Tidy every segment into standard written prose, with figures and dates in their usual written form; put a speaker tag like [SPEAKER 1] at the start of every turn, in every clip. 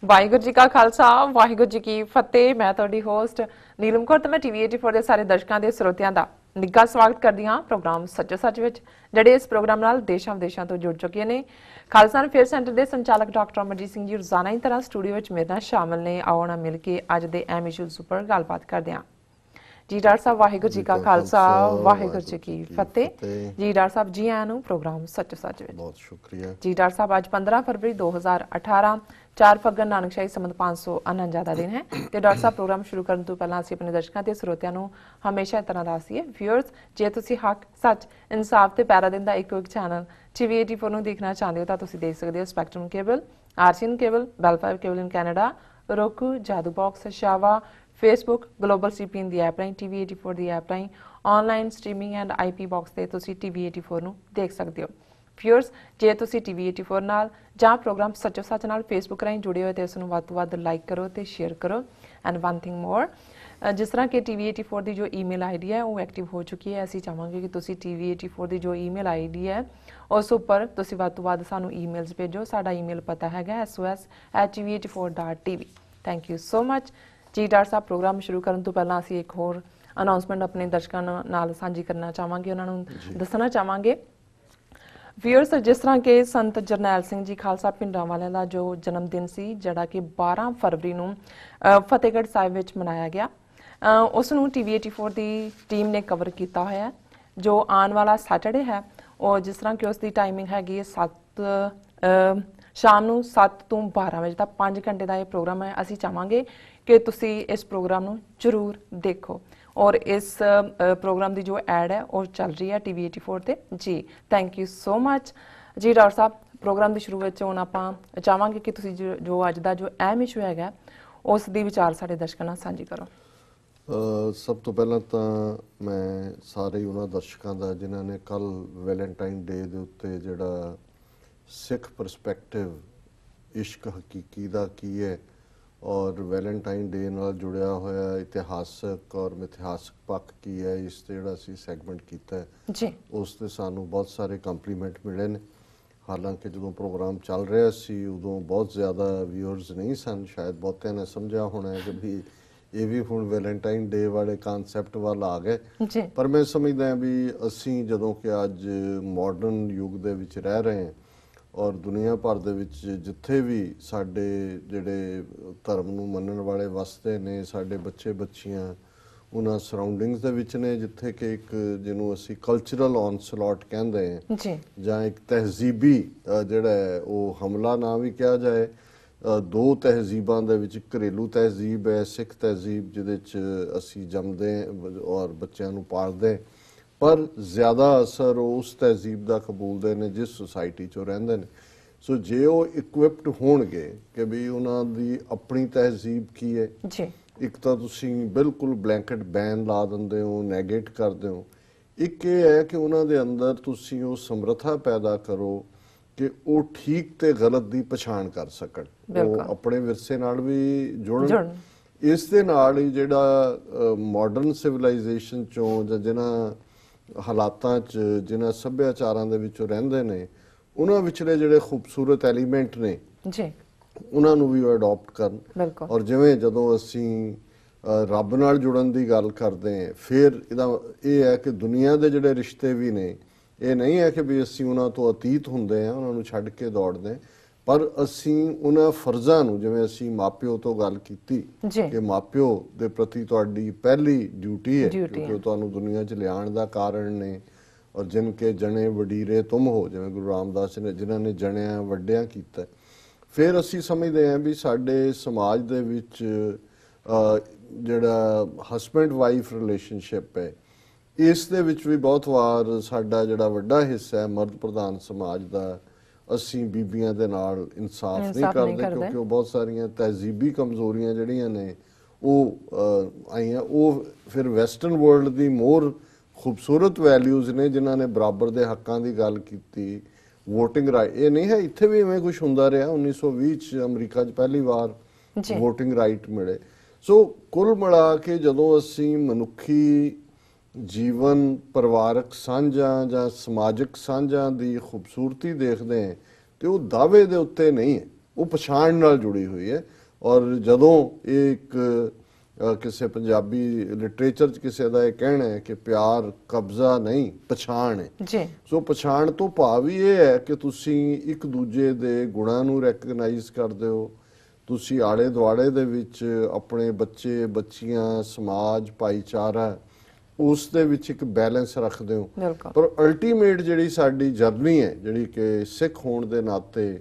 [SPEAKER 1] ਵਾਹਿਗੁਰੂ ਜੀ ਕਾ ਖਾਲਸਾ ਵਾਹਿਗੁਰੂ ਜੀ ਕੀ ਫਤਿਹ। ਮੈਂ ਤੁਹਾਡੀ ਹੋਸਟ ਨੀਲਮ ਕੌਰ ਤੇ ਮੈਂ ਟੀਵੀ 84 ਦੇ ਸਾਰੇ ਦਰਸ਼ਕਾਂ ਦੇ ਸਰੋਤਿਆਂ ਦਾ ਨਿੱਘਾ ਸਵਾਗਤ ਕਰਦੀ ਹਾਂ ਪ੍ਰੋਗਰਾਮ ਸੱਚੋ ਸੱਚ ਵਿੱਚ, ਜਿਹੜੇ ਇਸ ਪ੍ਰੋਗਰਾਮ ਨਾਲ ਦੇਸ਼ਾਂ ਵਿਦੇਸ਼ਾਂ ਤੋਂ ਜੁੜ ਚੁੱਕੇ ਨੇ। ਖਾਲਸਾ ਅਫੇਅਰ ਸੈਂਟਰ ਦੇ ਸੰਚਾਲਕ ਡਾਕਟਰ ਅਮਰਜੀਤ ਸਿੰਘ ਜੀ ਰੋਜ਼ਾਨਾ ਹੀ ਤਰ੍ਹਾਂ ਸਟੂਡੀਓ ਵਿੱਚ ਮੇਰੇ ਨਾਲ ਸ਼ਾਮਲ ਨੇ। ਆਓ ਨਾ ਮਿਲ ਕੇ ਅੱਜ ਦੇ ਅਹਿਮ ਇਸ਼ੂਜ਼ ਉੱਪਰ ਗੱਲਬਾਤ ਕਰਦੇ ਹਾਂ। जी डॉक्टर साहब वाहिगुरू जी का खालसा वाहिगुरू जी की फतेह। जी डॉक्टर साहब जी आया नूं प्रोग्राम सच सच विच
[SPEAKER 2] बहुत शुक्रिया
[SPEAKER 1] जी। डॉक्टर साहब अज 15 फरवरी 2018 4 फगन नानकशाही संमत 549 ਦਾ ਦਿਨ ਹੈ ਤੇ ਡਾਕਟਰ ਸਾਹਿਬ ਪ੍ਰੋਗਰਾਮ ਸ਼ੁਰੂ ਕਰਨ ਤੋਂ ਪਹਿਲਾਂ ਅਸੀਂ ਆਪਣੇ ਦਰਸ਼ਕਾਂ ਤੇ ਸਰੋਤਿਆਂ ਨੂੰ ਹਮੇਸ਼ਾ ਇਸ ਤਰ੍ਹਾਂ ਦੱਸਦੀਏ ਵਿਊਅਰਸ, ਜੇ ਤੁਸੀਂ ਹੱਕ ਸੱਚ ਇਨਸਾਫ ਤੇ ਪੈਰਾ ਦਿਨ ਦਾ ਇੱਕੋ ਇੱਕ ਚੈਨਲ ਟੀਵੀ 84 ਨੂੰ ਦੇਖਣਾ ਚਾਹੁੰਦੇ ਹੋ ਤਾਂ ਤੁਸੀਂ ਦੇਖ ਸਕਦੇ ਹੋ spectrum cable, RCN cable, Bell 5 cable in Canada, roku, Jadoo box, ਸ਼ਾਵਾ, फेसबुक, ग्लोबल CPN ਦੀ ਐਪ ਰਾਹੀਂ, TV 84 ਦੀ ਐਪ ਰਾਹੀਂ, online streaming and IP box ਤੇ ਤੁਸੀਂ TV 84 ਨੂੰ ਦੇਖ ਸਕਦੇ ਹੋ। ਵਿਊਅਰਸ, ਜੇ ਤੁਸੀਂ TV 84 ਨਾਲ ਜਾਂ ਪ੍ਰੋਗਰਾਮ ਸੱਚੋ ਸੱਚ ਨਾਲ ਫੇਸਬੁੱਕ ਰਾਹੀਂ ਜੁੜੇ ਹੋਏ ਤੇ ਉਸ ਨੂੰ ਵੱਧ ਤੋਂ ਵੱਧ ਲਾਈਕ ਕਰੋ ਤੇ ਸ਼ੇਅਰ ਕਰੋ। ਐਂਡ ਵਨ ਥਿੰਗ ਮੋਰ, ਜਿਸ ਤਰ੍ਹਾਂ ਕਿ TV 84 ਦੀ ਜੋ ਈਮੇਲ ਆਈਡੀ ਹੈ ਉਹ ਐਕਟਿਵ ਹੋ ਚੁੱਕੀ ਹੈ। ਅਸੀਂ ਚਾਹਾਂਗੇ ਕਿ ਤੁਸੀਂ TV 84 ਦੀ ਜੋ ਈਮੇਲ ਆਈਡੀ ਹੈ ਉਸ ਉੱਪਰ ਤੁਸੀਂ ਵੱਧ ਤੋਂ ਵੱਧ ਸਾਨੂੰ ਈਮੇਲਸ ਭੇਜੋ। ਸਾਡਾ ਈਮੇਲ ਪਤਾ ਹੈਗਾ sos@tv84.tv। Thank you so much ਜੀ। ਡਾਕਟਰ ਸਾਹਿਬ ਪ੍ਰੋਗਰਾਮ ਸ਼ੁਰੂ ਕਰਨ ਤੋਂ ਪਹਿਲਾਂ ਅਸੀਂ ਇੱਕ ਹੋਰ ਅਨਾਉਂਸਮੈਂਟ ਆਪਣੇ ਦਰਸ਼ਕਾਂ ਨਾਲ ਸਾਂਝੀ ਕਰਨਾ ਚਾਹਾਂਗੇ, ਉਹਨਾਂ ਨੂੰ ਦੱਸਣਾ ਚਾਹਾਂਗੇ। ਵਿਊਅਰਸ, ਜਿਸ ਤਰ੍ਹਾਂ ਕਿ ਸੰਤ ਜਰਨੈਲ ਸਿੰਘ ਜੀ ਖਾਲਸਾ ਭਿੰਡਰਾਂਵਾਲਿਆਂ ਦਾ ਜੋ ਜਨਮ ਦਿਨ ਸੀ, ਜਿਹੜਾ ਕਿ 12 ਫਰਵਰੀ ਨੂੰ ਫਤਿਹਗੜ੍ਹ ਸਾਹਿਬ ਵਿੱਚ ਮਨਾਇਆ ਗਿਆ, ਉਸ ਨੂੰ TV 84 ਦੀ ਟੀਮ ਨੇ ਕਵਰ ਕੀਤਾ ਹੋਇਆ। ਜੋ ਆਉਣ ਵਾਲਾ ਸੈਟਰਡੇ ਹੈ ਉਹ ਜਿਸ ਤਰ੍ਹਾਂ ਕਿ ਉਸ ਦੀ ਟਾਈਮਿੰਗ ਹੈਗੀ ਹੈ ਸ਼ਾਮ ਨੂੰ 7 ਤੋਂ 12 ਵਜੇ ਤੱਕ 5 ਘੰਟੇ ਦਾ ਇਹ ਪ੍ਰੋਗਰਾਮ ਹੈ। ਅਸੀਂ ਚਾਹਾਂਗੇ ਕਿ ਤੁਸੀਂ ਇਸ ਪ੍ਰੋਗਰਾਮ ਨੂੰ ਜ਼ਰੂਰ ਦੇਖੋ ਔਰ ਇਸ ਪ੍ਰੋਗਰਾਮ ਦੀ ਜੋ ਐਡ ਹੈ ਉਹ ਚੱਲ ਰਹੀ ਹੈ TV 84 ਤੇ ਜੀ। ਥੈਂਕ ਯੂ ਸੋ ਮਚ ਜੀ। ਡਾਕਟਰ ਸਾਹਿਬ ਪ੍ਰੋਗਰਾਮ ਦੇ ਸ਼ੁਰੂ ਵਿੱਚ ਹੁਣ ਆਪਾਂ ਚਾਹਾਂਗੇ ਕਿ ਤੁਸੀਂ ਜੋ ਅੱਜ ਦਾ ਜੋ ਅਹਿਮ ਇਸ਼ੂ ਹੈਗਾ ਉਸ ਦੀ ਵਿਚਾਰ ਸਾਡੇ ਦਰਸ਼ਕਾਂ ਨਾਲ ਸਾਂਝੀ ਕਰੋ।
[SPEAKER 2] ਸਭ ਤੋਂ ਪਹਿਲਾਂ ਤਾਂ ਮੈਂ ਸਾਰੇ ਉਹਨਾਂ ਦਰਸ਼ਕਾਂ ਦਾ ਜਿਨ੍ਹਾਂ ਨੇ ਕੱਲ ਵੈਲੈਂਟਾਈਨ ਡੇ ਦੇ ਉੱਤੇ ਜਿਹੜਾ ਸਿੱਖ ਪਰਸਪੈਕਟਿਵ ਇਸ਼ਕ ਹਕੀਕੀ ਦਾ ਕੀ ਹੈ ਔਰ ਵੈਲੈਂਟਾਈਨ ਡੇ ਨਾਲ ਜੁੜਿਆ ਹੋਇਆ ਇਤਿਹਾਸਕ ਔਰ ਮਿਥਿਹਾਸਕ ਪੱਖ ਕੀ ਹੈ, ਇਸ ਤੇ ਜਿਹੜਾ ਅਸੀਂ ਸੈਗਮੈਂਟ ਕੀਤਾ ਹੈ ਜੀ, ਉਸ ਤੇ ਸਾਨੂੰ ਬਹੁਤ ਸਾਰੇ ਕੰਪਲੀਮੈਂਟ ਮਿਲੇ ਨੇ। ਹਾਲਾਂਕਿ ਜਦੋਂ ਪ੍ਰੋਗਰਾਮ ਚੱਲ ਰਿਹਾ ਸੀ ਉਦੋਂ ਬਹੁਤ ਜ਼ਿਆਦਾ ਵਿਊਅਰਸ ਨਹੀਂ ਸਨ, ਸ਼ਾਇਦ ਬਹੁਤਿਆਂ ਨੇ ਸਮਝਿਆ ਹੋਣਾ ਹੈ ਕਿ ਵੀ ਇਹ ਵੀ ਹੁਣ ਵੈਲੈਂਟਾਈਨ ਡੇ ਵਾਲੇ ਕਨਸੈਪਟ ਵੱਲ ਆ ਗਏ, ਪਰ ਮੈਂ ਸਮਝਦਾ ਹਾਂ ਵੀ ਅਸੀਂ ਜਦੋਂ ਕਿ ਅੱਜ ਮਾਡਰਨ ਯੁੱਗ ਦੇ ਵਿੱਚ ਰਹਿ ਰਹੇ ਹਾਂ ਔਰ ਦੁਨੀਆ ਭਰ ਦੇ ਵਿੱਚ ਜਿੱਥੇ ਵੀ ਸਾਡੇ ਜਿਹੜੇ ਧਰਮ ਨੂੰ ਮੰਨਣ ਵਾਲੇ ਵਸਦੇ ਨੇ, ਸਾਡੇ ਬੱਚੇ ਬੱਚੀਆਂ ਉਹਨਾਂ ਸਰਾਊਂਡਿੰਗਸ ਦੇ ਵਿੱਚ ਨੇ ਜਿੱਥੇ ਕਿ ਇੱਕ ਜਿਹਨੂੰ ਅਸੀਂ ਕਲਚਰਲ ਔਨਸਲੌਟ ਕਹਿੰਦੇ ਹਾਂ ਜਾਂ ਇੱਕ ਤਹਿਜ਼ੀਬੀ ਜਿਹੜਾ ਹੈ ਉਹ ਹਮਲਾ ਨਾ ਵੀ ਕਿਹਾ ਜਾਏ। ਦੋ ਤਹਿਜ਼ੀਬਾਂ ਦੇ ਵਿੱਚ ਘਰੇਲੂ ਤਹਿਜ਼ੀਬ ਹੈ, ਸਿੱਖ ਤਹਿਜ਼ੀਬ ਜਿਹਦੇ 'ਚ ਅਸੀਂ ਜੰਮਦੇ ਔਰ ਬੱਚਿਆਂ ਨੂੰ ਪਾਲਦੇ, ਪਰ ਜ਼ਿਆਦਾ ਅਸਰ ਉਸ ਤਹਿਜ਼ੀਬ ਦਾ ਕਬੂਲਦੇ ਨੇ ਜਿਸ ਸੁਸਾਇਟੀ 'ਚ ਉਹ ਰਹਿੰਦੇ ਨੇ। ਸੋ ਜੇ ਉਹ ਇਕਵਿਪਡ ਹੋਣਗੇ ਕਿ ਵੀ ਉਹਨਾਂ ਦੀ ਆਪਣੀ ਤਹਿਜ਼ੀਬ ਕੀ ਹੈ, ਇੱਕ ਤਾਂ ਤੁਸੀਂ ਬਿਲਕੁਲ ਬਲੈਂਕਟ ਬੈਨ ਲਾ ਦਿੰਦੇ ਹੋ, ਨੈਗੇਟ ਕਰਦੇ ਹੋ। ਇੱਕ ਇਹ ਹੈ ਕਿ ਉਹਨਾਂ ਦੇ ਅੰਦਰ ਤੁਸੀਂ ਉਹ ਸਮਰੱਥਾ ਪੈਦਾ ਕਰੋ ਕਿ ਉਹ ਠੀਕ ਤੇ ਗਲਤ ਦੀ ਪਛਾਣ ਕਰ ਸਕਣ, ਉਹ ਆਪਣੇ ਵਿਰਸੇ ਨਾਲ ਵੀ ਜੁੜਨ। ਇਸ ਦੇ ਨਾਲ ਹੀ ਜਿਹੜਾ ਮਾਡਰਨ ਸਿਵਲਾਈਜੇਸ਼ਨ 'ਚੋਂ ਜਾਂ ਜਿਨ੍ਹਾਂ ਹਾਲਾਤਾਂ 'ਚ ਜਿਨ੍ਹਾਂ ਸੱਭਿਆਚਾਰਾਂ ਦੇ ਵਿੱਚ ਰਹਿੰਦੇ ਨੇ ਉਹਨਾਂ ਵਿਚਲੇ ਜਿਹੜੇ ਖੂਬਸੂਰਤ ਐਲੀਮੈਂਟ ਨੇ ਉਹਨਾਂ ਨੂੰ ਵੀ ਉਹ ਅਡਾਪਟ ਕਰਨ। ਔਰ ਜਿਵੇਂ ਜਦੋਂ ਅਸੀਂ ਰੱਬ ਨਾਲ ਜੁੜਨ ਦੀ ਗੱਲ ਕਰਦੇ ਹਾਂ, ਫਿਰ ਇਹਦਾ ਇਹ ਹੈ ਕਿ ਦੁਨੀਆ ਦੇ ਜਿਹੜੇ ਰਿਸ਼ਤੇ ਵੀ ਨੇ, ਇਹ ਨਹੀਂ ਹੈ ਕਿ ਵੀ ਅਸੀਂ ਉਹਨਾਂ ਤੋਂ ਅਤੀਤ ਹੁੰਦੇ ਹਾਂ, ਉਹਨਾਂ ਨੂੰ ਛੱਡ ਕੇ ਦੌੜਦੇ, ਪਰ ਅਸੀਂ ਉਹਨਾਂ ਫਰਜ਼ਾਂ ਨੂੰ, ਜਿਵੇਂ ਅਸੀਂ ਮਾਪਿਓ ਤੋਂ ਗੱਲ ਕੀਤੀ ਕਿ ਮਾਪਿਓ ਦੇ ਪ੍ਰਤੀ ਤੁਹਾਡੀ ਪਹਿਲੀ ਡਿਊਟੀ ਹੈ ਕਿਉਂਕਿ ਉਹ ਤੁਹਾਨੂੰ ਦੁਨੀਆ 'ਚ ਲਿਆਉਣ ਦਾ ਕਾਰਨ ਨੇ ਔਰ ਜਿਨ ਕੇ ਜਣੇ ਵਡੀਰੇ ਤੁਮ ਹੋ, ਜਿਵੇਂ ਗੁਰੂ ਰਾਮਦਾਸ ਨੇ ਜਿਨ੍ਹਾਂ ਨੇ ਜਣਿਆਂ ਵੱਡਿਆਂ ਕੀਤਾ। ਫਿਰ ਅਸੀਂ ਸਮਝਦੇ ਹਾਂ ਵੀ ਸਾਡੇ ਸਮਾਜ ਦੇ ਵਿੱਚ ਜਿਹੜਾ ਹਸਬੈਂਡ ਵਾਈਫ ਰਿਲੇਸ਼ਨਸ਼ਿਪ ਹੈ, ਇਸ ਦੇ ਵਿੱਚ ਵੀ ਬਹੁਤ ਵਾਰ ਸਾਡਾ ਜਿਹੜਾ ਵੱਡਾ ਹਿੱਸਾ ਹੈ ਮਰਦ ਪ੍ਰਧਾਨ ਸਮਾਜ ਦਾ, ਅਸੀਂ ਬੀਬੀਆਂ ਦੇ ਨਾਲ ਇਨਸਾਫ ਨਹੀਂ ਕਰਦੇ ਕਿਉਂਕਿ ਉਹ ਬਹੁਤ ਸਾਰੀਆਂ ਤਹਿਜ਼ੀਬੀ ਕਮਜ਼ੋਰੀਆਂ ਜਿਹੜੀਆਂ ਨੇ ਉਹ ਆਈਆਂ। ਉਹ ਫਿਰ ਵੈਸਟਰਨ ਵਰਲਡ ਦੀ ਮੋਰ ਖੂਬਸੂਰਤ ਵੈਲਿਊਜ਼ ਨੇ ਜਿਨ੍ਹਾਂ ਨੇ ਬਰਾਬਰ ਦੇ ਹੱਕਾਂ ਦੀ ਗੱਲ ਕੀਤੀ, ਵੋਟਿੰਗ ਰਾਈਟ। ਇਹ ਨਹੀਂ ਹੈ ਇੱਥੇ ਵੀ ਇਵੇਂ ਕੁਛ ਹੁੰਦਾ ਰਿਹਾ, 1920 'ਚ ਅਮਰੀਕਾ 'ਚ ਪਹਿਲੀ ਵਾਰ ਵੋਟਿੰਗ ਰਾਈਟ ਮਿਲੇ। ਸੋ ਕੁੱਲ ਮਿਲਾ ਕੇ ਜਦੋਂ ਅਸੀਂ ਮਨੁੱਖੀ ਜੀਵਨ, ਪਰਿਵਾਰਕ ਸਾਂਝਾਂ ਜਾਂ ਸਮਾਜਿਕ ਸਾਂਝਾਂ ਦੀ ਖੂਬਸੂਰਤੀ ਦੇਖਦੇ ਹਾਂ ਤੇ ਉਹ ਦਾਅਵੇ ਦੇ ਉੱਤੇ ਨਹੀਂ ਹੈ, ਉਹ ਪਛਾਣ ਨਾਲ ਜੁੜੀ ਹੋਈ ਹੈ। ਔਰ ਜਦੋਂ ਇਹ ਇੱਕ ਕਿਸੇ ਪੰਜਾਬੀ ਲਿਟਰੇਚਰ 'ਚ ਕਿਸੇ ਦਾ ਇਹ ਕਹਿਣਾ ਹੈ ਕਿ ਪਿਆਰ ਕਬਜ਼ਾ ਨਹੀਂ ਪਛਾਣ ਹੈ
[SPEAKER 1] ਜੀ।
[SPEAKER 2] ਸੋ ਪਛਾਣ ਤੋਂ ਭਾਵ ਹੀ ਇਹ ਹੈ ਕਿ ਤੁਸੀਂ ਇੱਕ ਦੂਜੇ ਦੇ ਗੁਣਾਂ ਨੂੰ ਰੈਕਗਨਾਈਜ਼ ਕਰਦੇ ਹੋ, ਤੁਸੀਂ ਆਲੇ ਦੁਆਲੇ ਦੇ ਵਿੱਚ ਆਪਣੇ ਬੱਚੇ ਬੱਚੀਆਂ ਸਮਾਜ ਭਾਈਚਾਰਾ ਉਸ ਦੇ ਵਿੱਚ ਇੱਕ ਬੈਲੈਂਸ ਰੱਖਦੇ ਹੋ।
[SPEAKER 1] ਬਿਲਕੁਲ।
[SPEAKER 2] ਪਰ ਅਲਟੀਮੇਟ ਜਿਹੜੀ ਸਾਡੀ ਜਰਨੀ ਹੈ, ਜਿਹੜੀ ਕਿ ਸਿੱਖ ਹੋਣ ਦੇ ਨਾਤੇ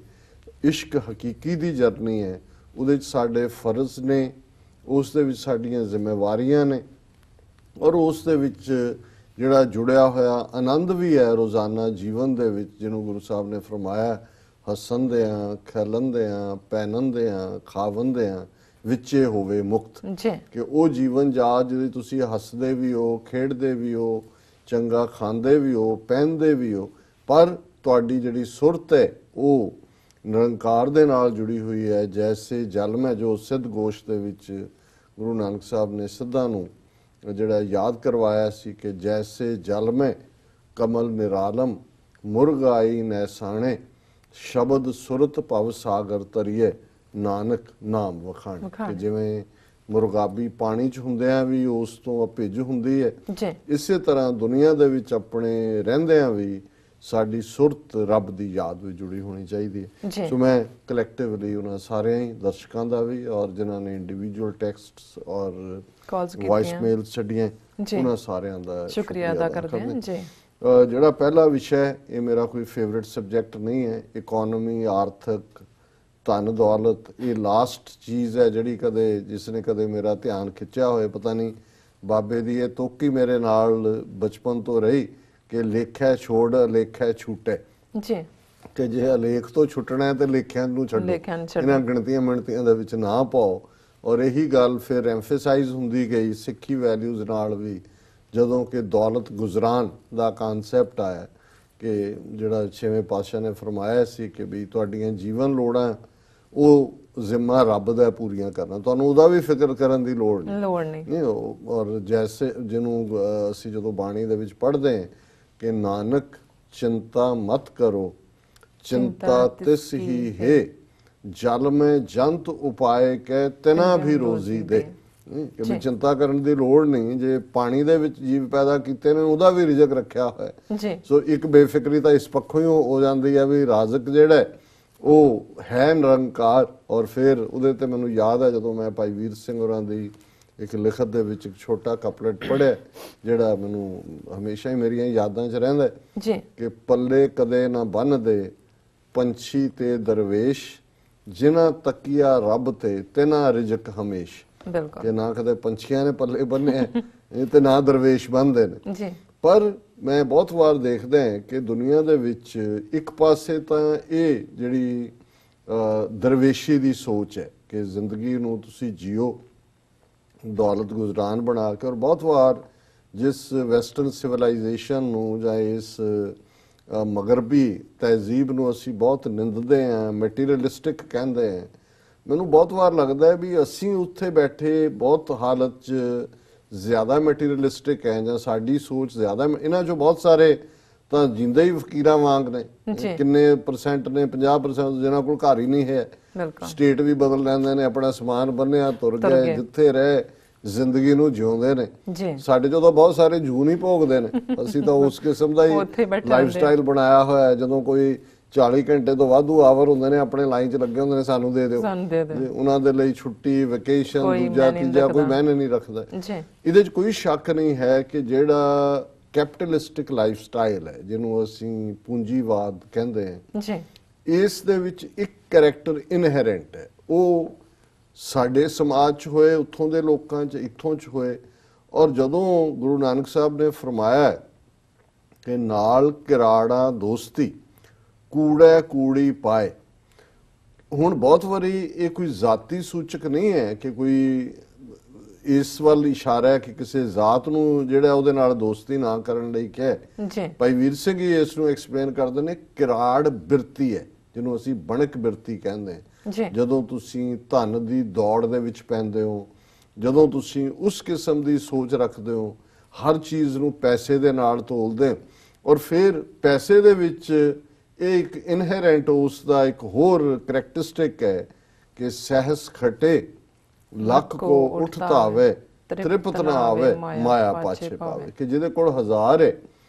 [SPEAKER 2] ਇਸ਼ਕ ਹਕੀਕੀ ਦੀ ਜਰਨੀ ਹੈ, ਉਹਦੇ 'ਚ ਸਾਡੇ ਫਰਜ਼ ਨੇ, ਉਸ ਦੇ ਵਿੱਚ ਸਾਡੀਆਂ ਜ਼ਿੰਮੇਵਾਰੀਆਂ ਨੇ, ਔਰ ਉਸ ਦੇ ਵਿੱਚ ਜਿਹੜਾ ਜੁੜਿਆ ਹੋਇਆ ਆਨੰਦ ਵੀ ਹੈ ਰੋਜ਼ਾਨਾ ਜੀਵਨ ਦੇ ਵਿੱਚ, ਜਿਹਨੂੰ ਗੁਰੂ ਸਾਹਿਬ ਨੇ ਫਰਮਾਇਆ ਹੱਸਣਦਿਆਂ ਖੇਲਣਦਿਆਂ ਪਹਿਨਣਦਿਆਂ ਖਾਵਣਦਿਆਂ ਵਿੱਚੇ ਹੋਵੇ ਮੁਕਤ,
[SPEAKER 1] ਜੀ।
[SPEAKER 2] ਕਿ ਉਹ ਜੀਵਨ ਜਾ ਜਿਹਦੇ ਤੁਸੀਂ ਹੱਸਦੇ ਵੀ ਹੋ, ਖੇਡਦੇ ਵੀ ਹੋ, ਚੰਗਾ ਖਾਂਦੇ ਵੀ ਹੋ, ਪਹਿਨਦੇ ਵੀ ਹੋ, ਪਰ ਤੁਹਾਡੀ ਜਿਹੜੀ ਸੁਰਤ ਹੈ ਉਹ ਨਿਰੰਕਾਰ ਦੇ ਨਾਲ ਜੁੜੀ ਹੋਈ ਹੈ। ਜੈਸੇ ਜਲ ਮੈਂ, ਜੋ ਸਿੱਧ ਗੋਸ਼ ਦੇ ਵਿੱਚ ਗੁਰੂ ਨਾਨਕ ਸਾਹਿਬ ਨੇ ਸਿੱਧਾਂ ਨੂੰ ਜਿਹੜਾ ਯਾਦ ਕਰਵਾਇਆ ਸੀ ਕਿ ਜੈਸੇ ਜਲ ਮੈਂ ਕਮਲ ਨਿਰਾਲਮ ਮੁਰਗ ਆਈ ਨੈਸਾਣੇ ਸ਼ਬਦ ਸੁਰਤ ਭਵ ਸਾਗਰ ਤਰੀਏ ਨਾਨਕ ਨਾਮ ਵਖਾਣੇ। ਕਿ ਜਿਵੇਂ ਮੁਰਗਾਬੀ ਪਾਣੀ 'ਚ ਹੁੰਦਿਆਂ ਵੀ ਉਸ ਤੋਂ ਅਭਿੱਜ ਹੁੰਦੀ ਹੈ, ਇਸੇ ਤਰ੍ਹਾਂ ਦੁਨੀਆ ਦੇ ਵਿੱਚ ਆਪਣੇ ਰਹਿੰਦਿਆਂ ਵੀ ਸਾਡੀ ਸੁਰਤ ਰੱਬ ਦੀ ਯਾਦ ਵਿੱਚ ਜੁੜੀ ਹੋਣੀ ਚਾਹੀਦੀ ਹੈ। ਸੋ ਮੈਂ ਕਲੈਕਟਿਵਲੀ ਉਹਨਾਂ ਸਾਰਿਆਂ ਹੀ ਦਰਸ਼ਕਾਂ ਦਾ ਵੀ ਔਰ ਜਿਨ੍ਹਾਂ ਨੇ ਇੰਡੀਵਿਜੂਅਲ ਟੈਕਸਟਸ ਔਰ ਵੌਇਸ ਮੇਲ ਛੱਡੀਆਂ, ਉਹਨਾਂ ਸਾਰਿਆਂ ਦਾ
[SPEAKER 1] ਸ਼ੁਕਰੀਆ ਅਦਾ ਕਰਦੇ ਹਾਂ ਜੀ।
[SPEAKER 2] ਜਿਹੜਾ ਪਹਿਲਾ ਵਿਸ਼ਾ ਹੈ ਇਹ ਮੇਰਾ ਕੋਈ ਫੇਵਰਿਟ ਸਬਜੈਕਟ ਨਹੀਂ ਹੈ। ਇਕੋਨਮੀ, ਆਰਥਿਕ, ਧਨ ਦੌਲਤ, ਇਹ ਲਾਸਟ ਚੀਜ਼ ਹੈ ਜਿਹੜੀ ਕਦੇ ਜਿਸਨੇ ਕਦੇ ਮੇਰਾ ਧਿਆਨ ਖਿੱਚਿਆ ਹੋਏ। ਪਤਾ ਨਹੀਂ ਬਾਬੇ ਦੀ ਇਹ ਤੁਕ ਹੀ ਮੇਰੇ ਨਾਲ ਬਚਪਨ ਤੋਂ ਰਹੀ ਕਿ ਲੇਖੈ ਛੋੜ ਲੇਖੈ ਛੂਟੇ,
[SPEAKER 1] ਜੀ,
[SPEAKER 2] ਕਿ ਜੇ ਲੇਖ ਤੋਂ ਛੁੱਟਣਾ ਹੈ ਤੇ ਲੇਖਿਆਂ ਨੂੰ ਛੱਡੋ, ਇਹਨਾਂ ਗਿਣਤੀਆਂ ਮਿਣਤੀਆਂ ਦੇ ਵਿੱਚ ਨਾ ਪਾਓ। ਔਰ ਇਹੀ ਗੱਲ ਫਿਰ ਐਮਫੇਸਾਈਜ਼ ਹੁੰਦੀ ਗਈ ਸਿੱਖੀ ਵੈਲਿਊਜ਼ ਨਾਲ ਵੀ, ਜਦੋਂ ਕਿ ਦੌਲਤ ਗੁਜ਼ਰਾਨ ਦਾ ਕਨਸੈਪਟ ਆਇਆ ਕਿ ਜਿਹੜਾ ਛੇਵੇਂ ਪਾਤਸ਼ਾਹ ਨੇ ਫਰਮਾਇਆ ਸੀ ਕਿ ਵੀ ਤੁਹਾਡੀਆਂ ਜੀਵਨ ਲੋੜਾਂ ਉਹ ਜ਼ਿੰਮਾ ਰੱਬ ਦਾ ਪੂਰੀਆਂ ਕਰਨਾ, ਤੁਹਾਨੂੰ ਉਹਦਾ ਵੀ ਫਿਕਰ ਕਰਨ ਦੀ ਲੋੜ ਨਹੀਂ। ਔਰ ਜੈਸੇ ਜਿਹਨੂੰ ਅਸੀਂ ਜਦੋਂ ਬਾਣੀ ਦੇ ਵਿੱਚ ਪੜ੍ਹਦੇ ਹਾਂ ਕਿ ਨਾਨਕ ਚਿੰਤਾ ਮਤ ਕਰੋ ਚਿੰਤਾ ਤਿਸ ਹੀ ਹੈ ਜਲ ਮੈਂ ਜੰਤ ਉਪਾਏ ਕਹਿ ਤਿਨਾ ਵੀ ਰੋਜ਼ੀ ਦੇ, ਕਿ ਵੀ ਚਿੰਤਾ ਕਰਨ ਦੀ ਲੋੜ ਨਹੀਂ, ਜੇ ਪਾਣੀ ਦੇ ਵਿੱਚ ਜੀਵ ਪੈਦਾ ਕੀਤੇ ਨੇ ਉਹਦਾ ਵੀ ਰਿਜ਼ਕ ਰੱਖਿਆ ਹੋਇਆ। ਸੋ ਇੱਕ ਬੇਫਿਕਰੀ ਤਾਂ ਇਸ ਪੱਖੋਂ ਹੀ ਹੋ ਜਾਂਦੀ ਹੈ ਵੀ ਰਾਜ਼ਕ ਜਿਹੜਾ ਉਹ ਹੈ ਨਿਰੰਕਾਰ। ਔਰ ਫਿਰ ਉਹਦੇ ਤੇ ਮੈਨੂੰ ਯਾਦ ਹੈ ਜਦੋਂ ਮੈਂ ਭਾਈ ਵੀਰ ਸਿੰਘ ਹੋਰਾਂ ਦੀ ਇੱਕ ਲਿਖਤ ਦੇ ਵਿੱਚ ਇੱਕ ਛੋਟਾ ਕਪਲਟ ਪੜ੍ਹਿਆ ਜਿਹੜਾ ਮੈਨੂੰ ਹਮੇਸ਼ਾ ਹੀ ਮੇਰੀਆਂ ਯਾਦਾਂ 'ਚ ਰਹਿੰਦਾ ਕਿ ਪੱਲੇ ਕਦੇ ਨਾ ਬੰਨ੍ਹਦੇ ਪੰਛੀ ਤੇ ਦਰਵੇਸ਼ ਜਿਨ੍ਹਾਂ ਤੱਕਿਆ ਰੱਬ ਤੇ ਤਿਨਾ ਰਿਜ਼ਕ ਹਮੇਸ਼, ਕਿ ਨਾ ਕਦੇ ਪੰਛੀਆਂ ਨੇ ਪੱਲੇ ਬੰਨੇ ਤੇ ਨਾ ਦਰਵੇਸ਼ ਬੰਨ੍ਹਦੇ ਨੇ। ਪਰ ਮੈਂ ਬਹੁਤ ਵਾਰ ਦੇਖਦਾ ਹਾਂ ਕਿ ਦੁਨੀਆ ਦੇ ਵਿੱਚ ਇੱਕ ਪਾਸੇ ਤਾਂ ਇਹ ਜਿਹੜੀ ਦਰਵੇਸ਼ੀ ਦੀ ਸੋਚ ਹੈ ਕਿ ਜ਼ਿੰਦਗੀ ਨੂੰ ਤੁਸੀਂ ਜੀਓ ਦੌਲਤ ਗੁਜ਼ਰਾਨ ਬਣਾ ਕੇ, ਔਰ ਬਹੁਤ ਵਾਰ ਜਿਸ ਵੈਸਟਰਨ ਸਿਵਲਾਈਜੇਸ਼ਨ ਨੂੰ ਜਾਂ ਇਸ ਮਗਰਬੀ ਤਹਿਜ਼ੀਬ ਨੂੰ ਅਸੀਂ ਬਹੁਤ ਨਿੰਦਦੇ ਹਾਂ, ਮਟੀਰੀਅਲਿਸਟਿਕ ਕਹਿੰਦੇ ਹਾਂ, ਮੈਨੂੰ ਬਹੁਤ ਵਾਰ ਲੱਗਦਾ ਹੈ ਵੀ ਅਸੀਂ ਉੱਥੇ ਬੈਠੇ ਬਹੁਤ ਹਾਲਤ 'ਚ ਜ਼ਿਆਦਾ ਮਟੀਰੀਅਲਿਸਟਿਕ ਹੈ ਜਾਂ ਸਾਡੀ ਸੋਚ ਜ਼ਿਆਦਾ। ਇਹਨਾਂ 'ਚੋਂ ਬਹੁਤ ਸਾਰੇ ਤਾਂ ਜਿੰਦੇ ਹੀ ਫਕੀਰਾਂ ਵਾਂਗ ਨੇ, ਕਿੰਨੇ ਪਰਸੈਂਟ ਨੇ 50% ਜਿਹਨਾਂ ਕੋਲ ਘਰ ਹੀ ਨਹੀਂ ਹੈ, ਸਟੇਟ ਵੀ ਬਦਲ ਲੈਂਦੇ ਨੇ, ਆਪਣਾ ਸਮਾਨ ਬੰਨਿਆ ਤੁਰ ਗਏ, ਜਿੱਥੇ ਰਹੇ ਜ਼ਿੰਦਗੀ ਨੂੰ ਜਿਉਂਦੇ ਨੇ। ਸਾਡੇ ਚੋਂ ਤਾਂ ਬਹੁਤ ਸਾਰੇ ਜੂਨ ਹੀ ਭੋਗਦੇ ਨੇ, ਅਸੀਂ ਤਾਂ ਉਸ ਕਿਸਮ ਦਾ ਹੀ ਲਾਈਫ ਸਟਾਈਲ ਬਣਾਇਆ ਹੋਇਆ। ਜਦੋਂ ਕੋਈ 40 ਘੰਟੇ ਤੋਂ ਵਾਧੂ ਆਵਰ ਹੁੰਦੇ ਨੇ ਆਪਣੇ ਲਾਈਨ 'ਚ ਲੱਗੇ ਹੁੰਦੇ ਨੇ, ਸਾਨੂੰ ਦੇ ਦਿਓ, ਉਹਨਾਂ ਦੇ ਲਈ ਛੁੱਟੀ ਵੈਕੇਸ਼ਨ ਦੂਜਾ ਤੀਜਾ ਕੋਈ ਮਾਇਨੇ ਨਹੀਂ ਰੱਖਦਾ। ਇਹਦੇ 'ਚ ਕੋਈ ਸ਼ੱਕ ਨਹੀਂ ਹੈ ਕਿ ਜਿਹੜਾ ਕੈਪੀਟਲਿਸਟਿਕ ਲਾਈਫ ਸਟਾਈਲ ਹੈ ਜਿਹਨੂੰ ਅਸੀਂ ਪੂੰਜੀਵਾਦ ਕਹਿੰਦੇ ਹਾਂ, ਇਸ ਦੇ ਵਿੱਚ ਇੱਕ ਕੈਰੈਕਟਰ ਇਨਹੈਰੈਂਟ ਹੈ। ਉਹ ਸਾਡੇ ਸਮਾਜ 'ਚ ਹੋਏ, ਉੱਥੋਂ ਦੇ ਲੋਕਾਂ 'ਚ, ਇੱਥੋਂ 'ਚ ਹੋਏ। ਔਰ ਜਦੋਂ ਗੁਰੂ ਨਾਨਕ ਸਾਹਿਬ ਨੇ ਫਰਮਾਇਆ ਕਿ ਨਾਲ ਕਿਰਾੜਾ ਦੋਸਤੀ ਕੂੜਾ ਕੂੜੀ ਪਾਏ, ਹੁਣ ਬਹੁਤ ਵਾਰੀ ਇਹ ਕੋਈ ਜ਼ਾਤੀ ਸੂਚਕ ਨਹੀਂ ਹੈ ਕਿ ਕੋਈ ਇਸ ਵੱਲ ਇਸ਼ਾਰਾ ਹੈ ਕਿ ਕਿਸੇ ਜ਼ਾਤ ਨੂੰ ਜਿਹੜਾ ਉਹਦੇ ਨਾਲ ਦੋਸਤੀ ਨਾ ਕਰਨ ਲਈ ਕਹੇ। ਭਾਈ ਵੀਰ ਸਿੰਘ ਜੀ ਇਸ ਨੂੰ ਐਕਸਪਲੇਨ ਕਰਦੇ ਨੇ, ਕਿਰਾੜ ਬਿਰਤੀ ਹੈ ਜਿਹਨੂੰ ਅਸੀਂ ਬਣਕ ਬਿਰਤੀ ਕਹਿੰਦੇ ਹਾਂ। ਜਦੋਂ ਤੁਸੀਂ ਧਨ ਦੀ ਦੌੜ ਦੇ ਵਿੱਚ ਪੈਂਦੇ ਹੋ, ਜਦੋਂ ਤੁਸੀਂ ਉਸ ਕਿਸਮ ਦੀ ਸੋਚ ਰੱਖਦੇ ਹੋ, ਹਰ ਚੀਜ਼ ਨੂੰ ਪੈਸੇ ਦੇ ਨਾਲ ਤੋਲਦੇ, ਔਰ ਫਿਰ ਪੈਸੇ ਦੇ ਵਿੱਚ ਇਹ ਇੱਕ ਇਨਹੈਰੈਂਟ ਉਸ ਦਾ ਇੱਕ ਹੋਰ ਕਰੈਕਟਰਿਸਟਿਕ ਹੈ कि सहस खटे लख को उठ धावे तृप्त ना आवे माया पाछे पावे। कि जिहदे कोल 1000 है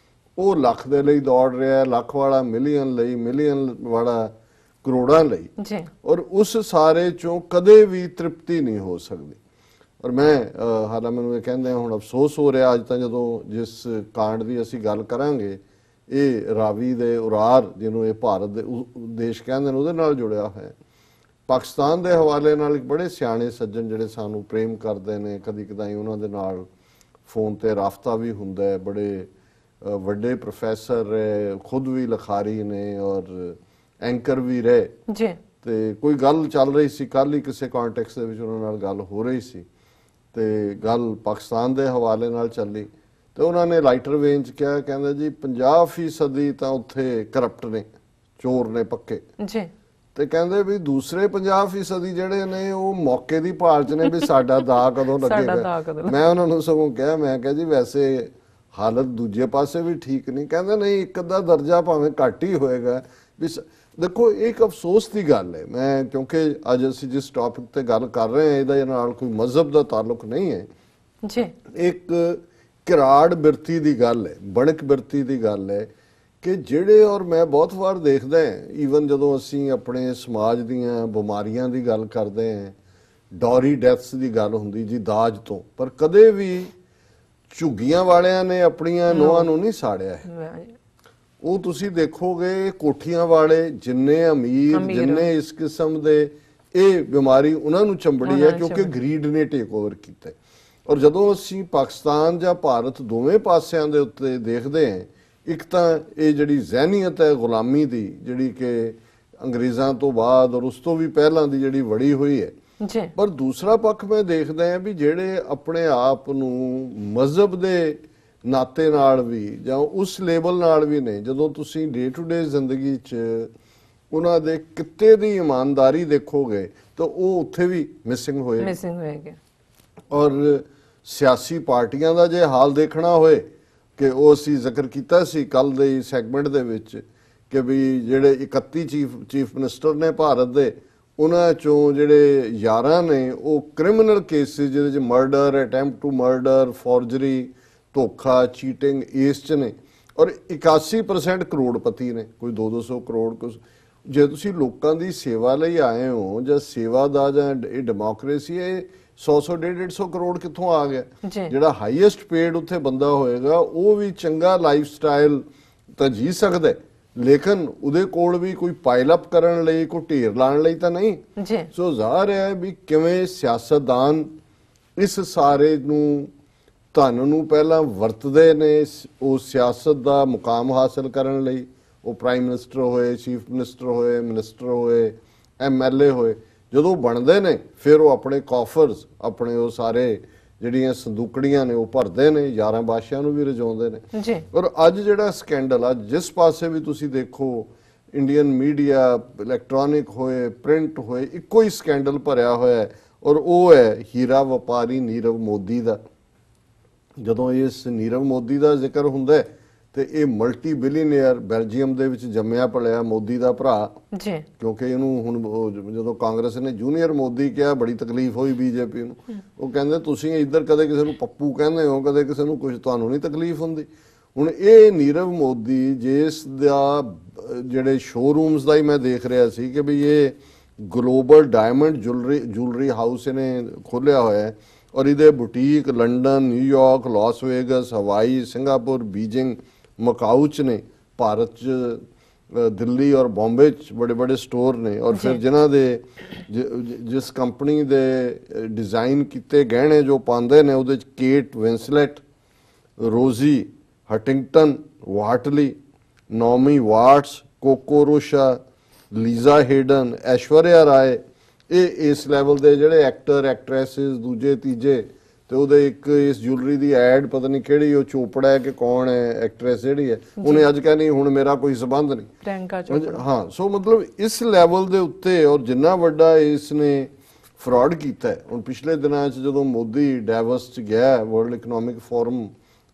[SPEAKER 2] वो लख दे लई दौड़ रहा है, लख वाला मिलियन लई, मिलियन वाला करोड़ां लई, और उस सारे चों कदे भी तृप्ति नहीं हो सकती। और मैं हालां मैनूं कहंदे हुण अफसोस हो रहा अज तां जदों जिस कांड की असीं गल करांगे ये रावी दे उरार जिन्हों ये भारत दे देश कहंदे ने उहदे नाल जुड़िया होया। पाकिस्तान के हवाले नाल एक बड़े सियाणे सज्जन जिहड़े सानू प्रेम करते हैं, कदी कदाई उन्हां दे नाल फोन ते राबता भी हुंदा है, बड़े वड्डे प्रोफैसर रहे, खुद भी लिखारी ने और एंकर भी रहे जी। ते कोई गल चल रही सी कल ही किसी कॉन्टैक्स दे विच उन्हां नाल गल हो रही सी ते गल पाकिस्तान के हवाले नाल चली तो उन्होंने लाइटर वेन च कहा, कहंदे जी 50% तां उत्थे करप्ट ने, चोर ने पक्के जी। ते कहंदे भी दूसरे 50% जिहड़े ने वो मौके दी भाल च ने भी साडा दा कदों लगेगा। मैं उन्हां नूं सगों कहा, मैं कहा जी वैसे हालत दूजे पासे भी ठीक नहीं। कहंदे नहीं एक अद्धा दर्जा भावें घट ही होएगा। भी देखो एक अफसोस की गल है, मैं क्योंकि अज असीं जिस टॉपिक ते गल कर रहे हैं इहदे नाल कोई मजहब का ताल्लुक नहीं है जी। एक किराड़ बिरती की गल है, बणक बिरती की गल है कि जिहड़े, और मैं बहुत बार देखदा है ईवन जदों असीं अपने समाज दीयां बिमारियां की गल करते हैं, डॉरी डैथ्स की गल हुंदी जी दाज तो, पर कदे भी झुग्गियां वालियां ने अपनियां नूहां नूं नहीं साड़िया है। वो तुसी देखोगे कोठियां वाले जिन्ने अमीर जिन्ने इस किस्म दे ये बीमारी उन्होंने चंबड़ी है क्योंकि ग्रीड ने टेक ओवर किया। और जदों असीं पाकिस्तान या भारत दोवें पासियां दे उत्ते देखते हैं, एक तां ये जिहड़ी जहनीयत है गुलामी दी जिहड़ी कि अंग्रेज़ां तो बाद और उस तो भी पहलां दी जिहड़ी वड़ी हुई है जी। पर दूसरा पक्ष मैं देखदा हैं भी जिहड़े अपने आप नूं मजहब दे नाते नाल भी जां उस लेवल नाल भी ने, जदों तुसीं डे टू डे जिंदगी च उन्हां दे किते दी ईमानदारी देखोगे तो वो उत्थे भी मिसिंग होएगी। और सियासी पार्टियां दा जे हाल देखना होए कि वो असीं जिक्र कीता सी कल दे सैगमेंट दे विच कि भी जिहड़े 31 चीफ मिनिस्टर ने भारत दे उन्हां चों जिहड़े 11 ने वो क्रिमिनल केसिस जिहदे च murder, attempt to murder, forgery, धोखा, चीटिंग इस च ने, और 81% करोड़पति ने, कोई 200 करोड़। जे तुसीं लोकां दी सेवा लई आए हो जां सेवा दा जां डेमोक्रेसी है 100 150 करोड़ कित्थों आ गया। जिहड़ा हाईएस्ट पेड उत्थे बंदा होएगा वो भी चंगा लाइफ स्टाइल तां जी सकदा है, लेकिन उहदे कोल भी कोई पाइल अप करन लई कोई ढेर लाण लई तां नहीं। सो ज़ाहिर है भी किवें सियासतदान इस सारे नूं धन नूं पहलां वरतदे ने वो सियासत दा मुकाम हासिल करन लई। वो प्राइम मिनिस्टर होए, चीफ मिनिस्टर होए, मिनिस्टर होए, MLA होए, जदों बनते ने फिर वो अपने कॉफर्स अपने वो सारे जिहड़ियां संदूकड़ियां ने वो भरते ने, 11 बादशाह नूं भी रजाउंदे ने। और अज जिहड़ा स्कैंडल आ जिस पासे भी तुसीं देखो इंडियन मीडिया इलैक्ट्रॉनिक होए प्रिंट होए इक्को ही स्कैंडल भरिया होया है, और वो है हीरा वपारी नीरव मोदी का। जदों इस नीरव मोदी का जिक्र हुंदा है तो ये मल्टी बिलीनियर बेल्जियम दे विच जम्मिया पलिया मोदी का भरा जी, क्योंकि इनू हुण जदों कांग्रेस ने जूनीयर मोदी कहा बड़ी तकलीफ हुई बीजेपी नूं। वो कहंदे तुसीं इधर कदे किसी नूं पप्पू कहंदे हो, कदे किसी नूं कुछ तुहानूं नहीं तकलीफ हुंदी। हुण ये नीरव मोदी जिस दा जिहड़े शोरूम्स दा ही मैं देख रहा सी कि भी ये ग्लोबल डायमंड ज्वेलरी हाउस इन्हें खोलिया होया है, और इहदे boutique London, New York, Las Vegas, हवाई, सिंगापुर, बीजिंग, मकाऊ च ने, भारत च दिल्ली और बॉम्बे च बड़े बड़े स्टोर ने। और फिर जिन्हां दे जिस कंपनी दे डिज़ाइन किते गहने जो पाते ने उहदे च Kate Winslet, Rosie Huntington, Whiteley, Naomi Watts, Coco Rocha, Lisa Haydon, Aishwarya Rai, ये इस लैवल के जिहड़े एक्टर एक्ट्रैसिस दूजे तीजे तो उहदे एक इस ज्वेलरी की एड पता नहीं किहड़ी वो चोपड़ा है कि कौन है एक्ट्रैस जिहड़ी है उन्हें अज कहनी हुण मेरा कोई संबंध नहीं। हाँ, सो मतलब इस लैवल के उत्ते और जिन्ना वड्डा इसने फ्रॉड किया है। हुण पिछले दिनों जदों मोदी डैवस च गया वर्ल्ड इकनॉमिक फोरम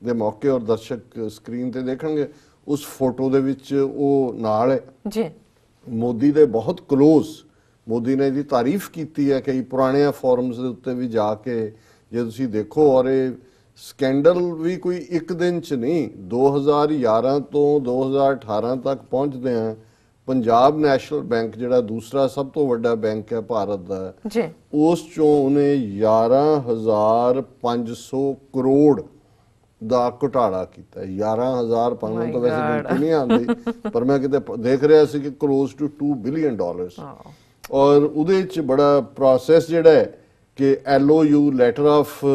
[SPEAKER 2] के मौके और दर्शक स्क्रीन ते देखणगे उस फोटो दे विच वो नाल है जी मोदी दे बहुत क्लोज ਮੋਦੀ ਨੇ ਇਹਦੀ ਤਾਰੀਫ ਕੀਤੀ ਹੈ ਕਈ ਪੁਰਾਣੇ ਫੋਰਮਸ ਦੇ ਉੱਤੇ ਵੀ ਜਾ ਕੇ, ਜੇ ਤੁਸੀਂ ਦੇਖੋ। ਔਰ ਇਹ ਸਕੈਂਡਲ ਵੀ ਕੋਈ ਇੱਕ ਦਿਨ ਚ ਨਹੀਂ, 2011 ਤੋਂ 2018 ਤੱਕ ਪਹੁੰਚਦੇ ਆ ਪੰਜਾਬ ਨੈਸ਼ਨਲ ਬੈਂਕ ਜਿਹੜਾ ਦੂਸਰਾ ਸਭ ਤੋਂ ਵੱਡਾ ਬੈਂਕ ਹੈ ਭਾਰਤ ਦਾ
[SPEAKER 1] ਜੀ, ਉਸ
[SPEAKER 2] ਚੋਂ ਉਹਨੇ 11,500 ਕਰੋੜ ਦਾ ਘੁਟਾਲਾ ਕੀਤਾ। 11,500 ਤਾਂ ਵੈਸੇ ਗਿਣਤੀ ਨਹੀਂ ਆਉਂਦੀ, ਪਰ ਮੈਂ ਕਿਤੇ ਦੇਖ ਰਿਹਾ ਸੀ ਕਿ ਕਲੋਜ਼ ਟੂ $2 ਬਿਲੀਅਨ। ਔਰ ਉਹਦੇ ਚ ਬੜਾ ਪ੍ਰੋਸੈਸ ਜਿਹੜਾ ਹੈ ਕਿ LOU ਲੈਟਰ ਆਫ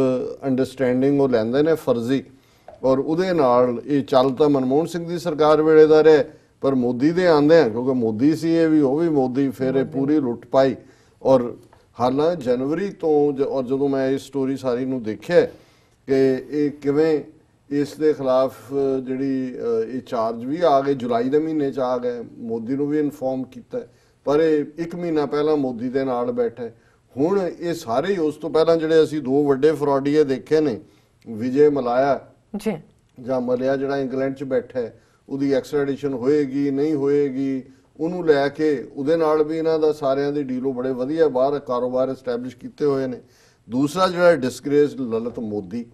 [SPEAKER 2] ਅੰਡਰਸਟੈਂਡਿੰਗ ਉਹ ਲੈਂਦੇ ਨੇ ਫਰਜ਼ੀ, ਔਰ ਉਹਦੇ ਨਾਲ ਇਹ ਚੱਲ ਤਾਂ ਮਨਮੋਹਨ ਸਿੰਘ ਦੀ ਸਰਕਾਰ ਵੇਲੇ ਦਾ ਰਿਹਾ, ਪਰ ਮੋਦੀ ਦੇ ਆਂਦੇ ਆ ਕਿਉਂਕਿ ਮੋਦੀ ਸੀ ਇਹ ਵੀ, ਉਹ ਵੀ ਮੋਦੀ, ਫਿਰ ਇਹ ਪੂਰੀ ਲੁੱਟ ਪਾਈ। ਔਰ ਹਾਲਾਂ ਜਨਵਰੀ ਤੋਂ, ਔਰ ਜਦੋਂ ਮੈਂ ਇਹ ਸਟੋਰੀ ਸਾਰੀ ਨੂੰ ਦੇਖਿਆ ਕਿ ਇਹ ਕਿਵੇਂ ਇਸ ਦੇ ਖਿਲਾਫ ਜਿਹੜੀ ਇਹ ਚਾਰਜ ਵੀ ਆ ਗਏ, ਜੁਲਾਈ ਦੇ ਮਹੀਨੇ ਚ ਆ ਗਏ, ਮੋਦੀ ਨੂੰ ਵੀ ਇਨਫੋਰਮ ਕੀਤਾ, ਪਰ ਇਹ 1 ਮਹੀਨਾ ਪਹਿਲਾਂ ਮੋਦੀ ਦੇ ਨਾਲ ਬੈਠੇ। ਹੁਣ ਇਹ ਸਾਰੇ, ਉਸ ਤੋਂ ਪਹਿਲਾਂ ਜਿਹੜੇ ਅਸੀਂ 2 ਵੱਡੇ ਫਰਾਡੀਏ ਦੇਖੇ ਨੇ, ਵਿਜੇ ਮਲਾਇਆ
[SPEAKER 1] ਜੀ
[SPEAKER 2] ਜਾਂ ਮਲਿਆ ਜਿਹੜਾ ਇੰਗਲੈਂਡ 'ਚ ਬੈਠਾ ਹੈ, ਉਹਦੀ ਐਕਸਟ੍ਰੈਡੀਸ਼ਨ ਹੋਏਗੀ ਨਹੀਂ ਹੋਏਗੀ, ਉਹਨੂੰ ਲੈ ਕੇ ਉਹਦੇ ਨਾਲ ਵੀ ਇਹਨਾਂ ਦਾ ਸਾਰਿਆਂ ਦੀ ਡੀਲੋਂ ਬੜੇ ਵਧੀਆ ਬਾਹਰ ਕਾਰੋਬਾਰ ਐਸਟੈਬਲਿਸ਼ ਕੀਤੇ ਹੋਏ ਨੇ। ਦੂਸਰਾ ਜਿਹੜਾ ਡਿਸਗ੍ਰੇਸਡ ਲਲਿਤ ਮੋਦੀ,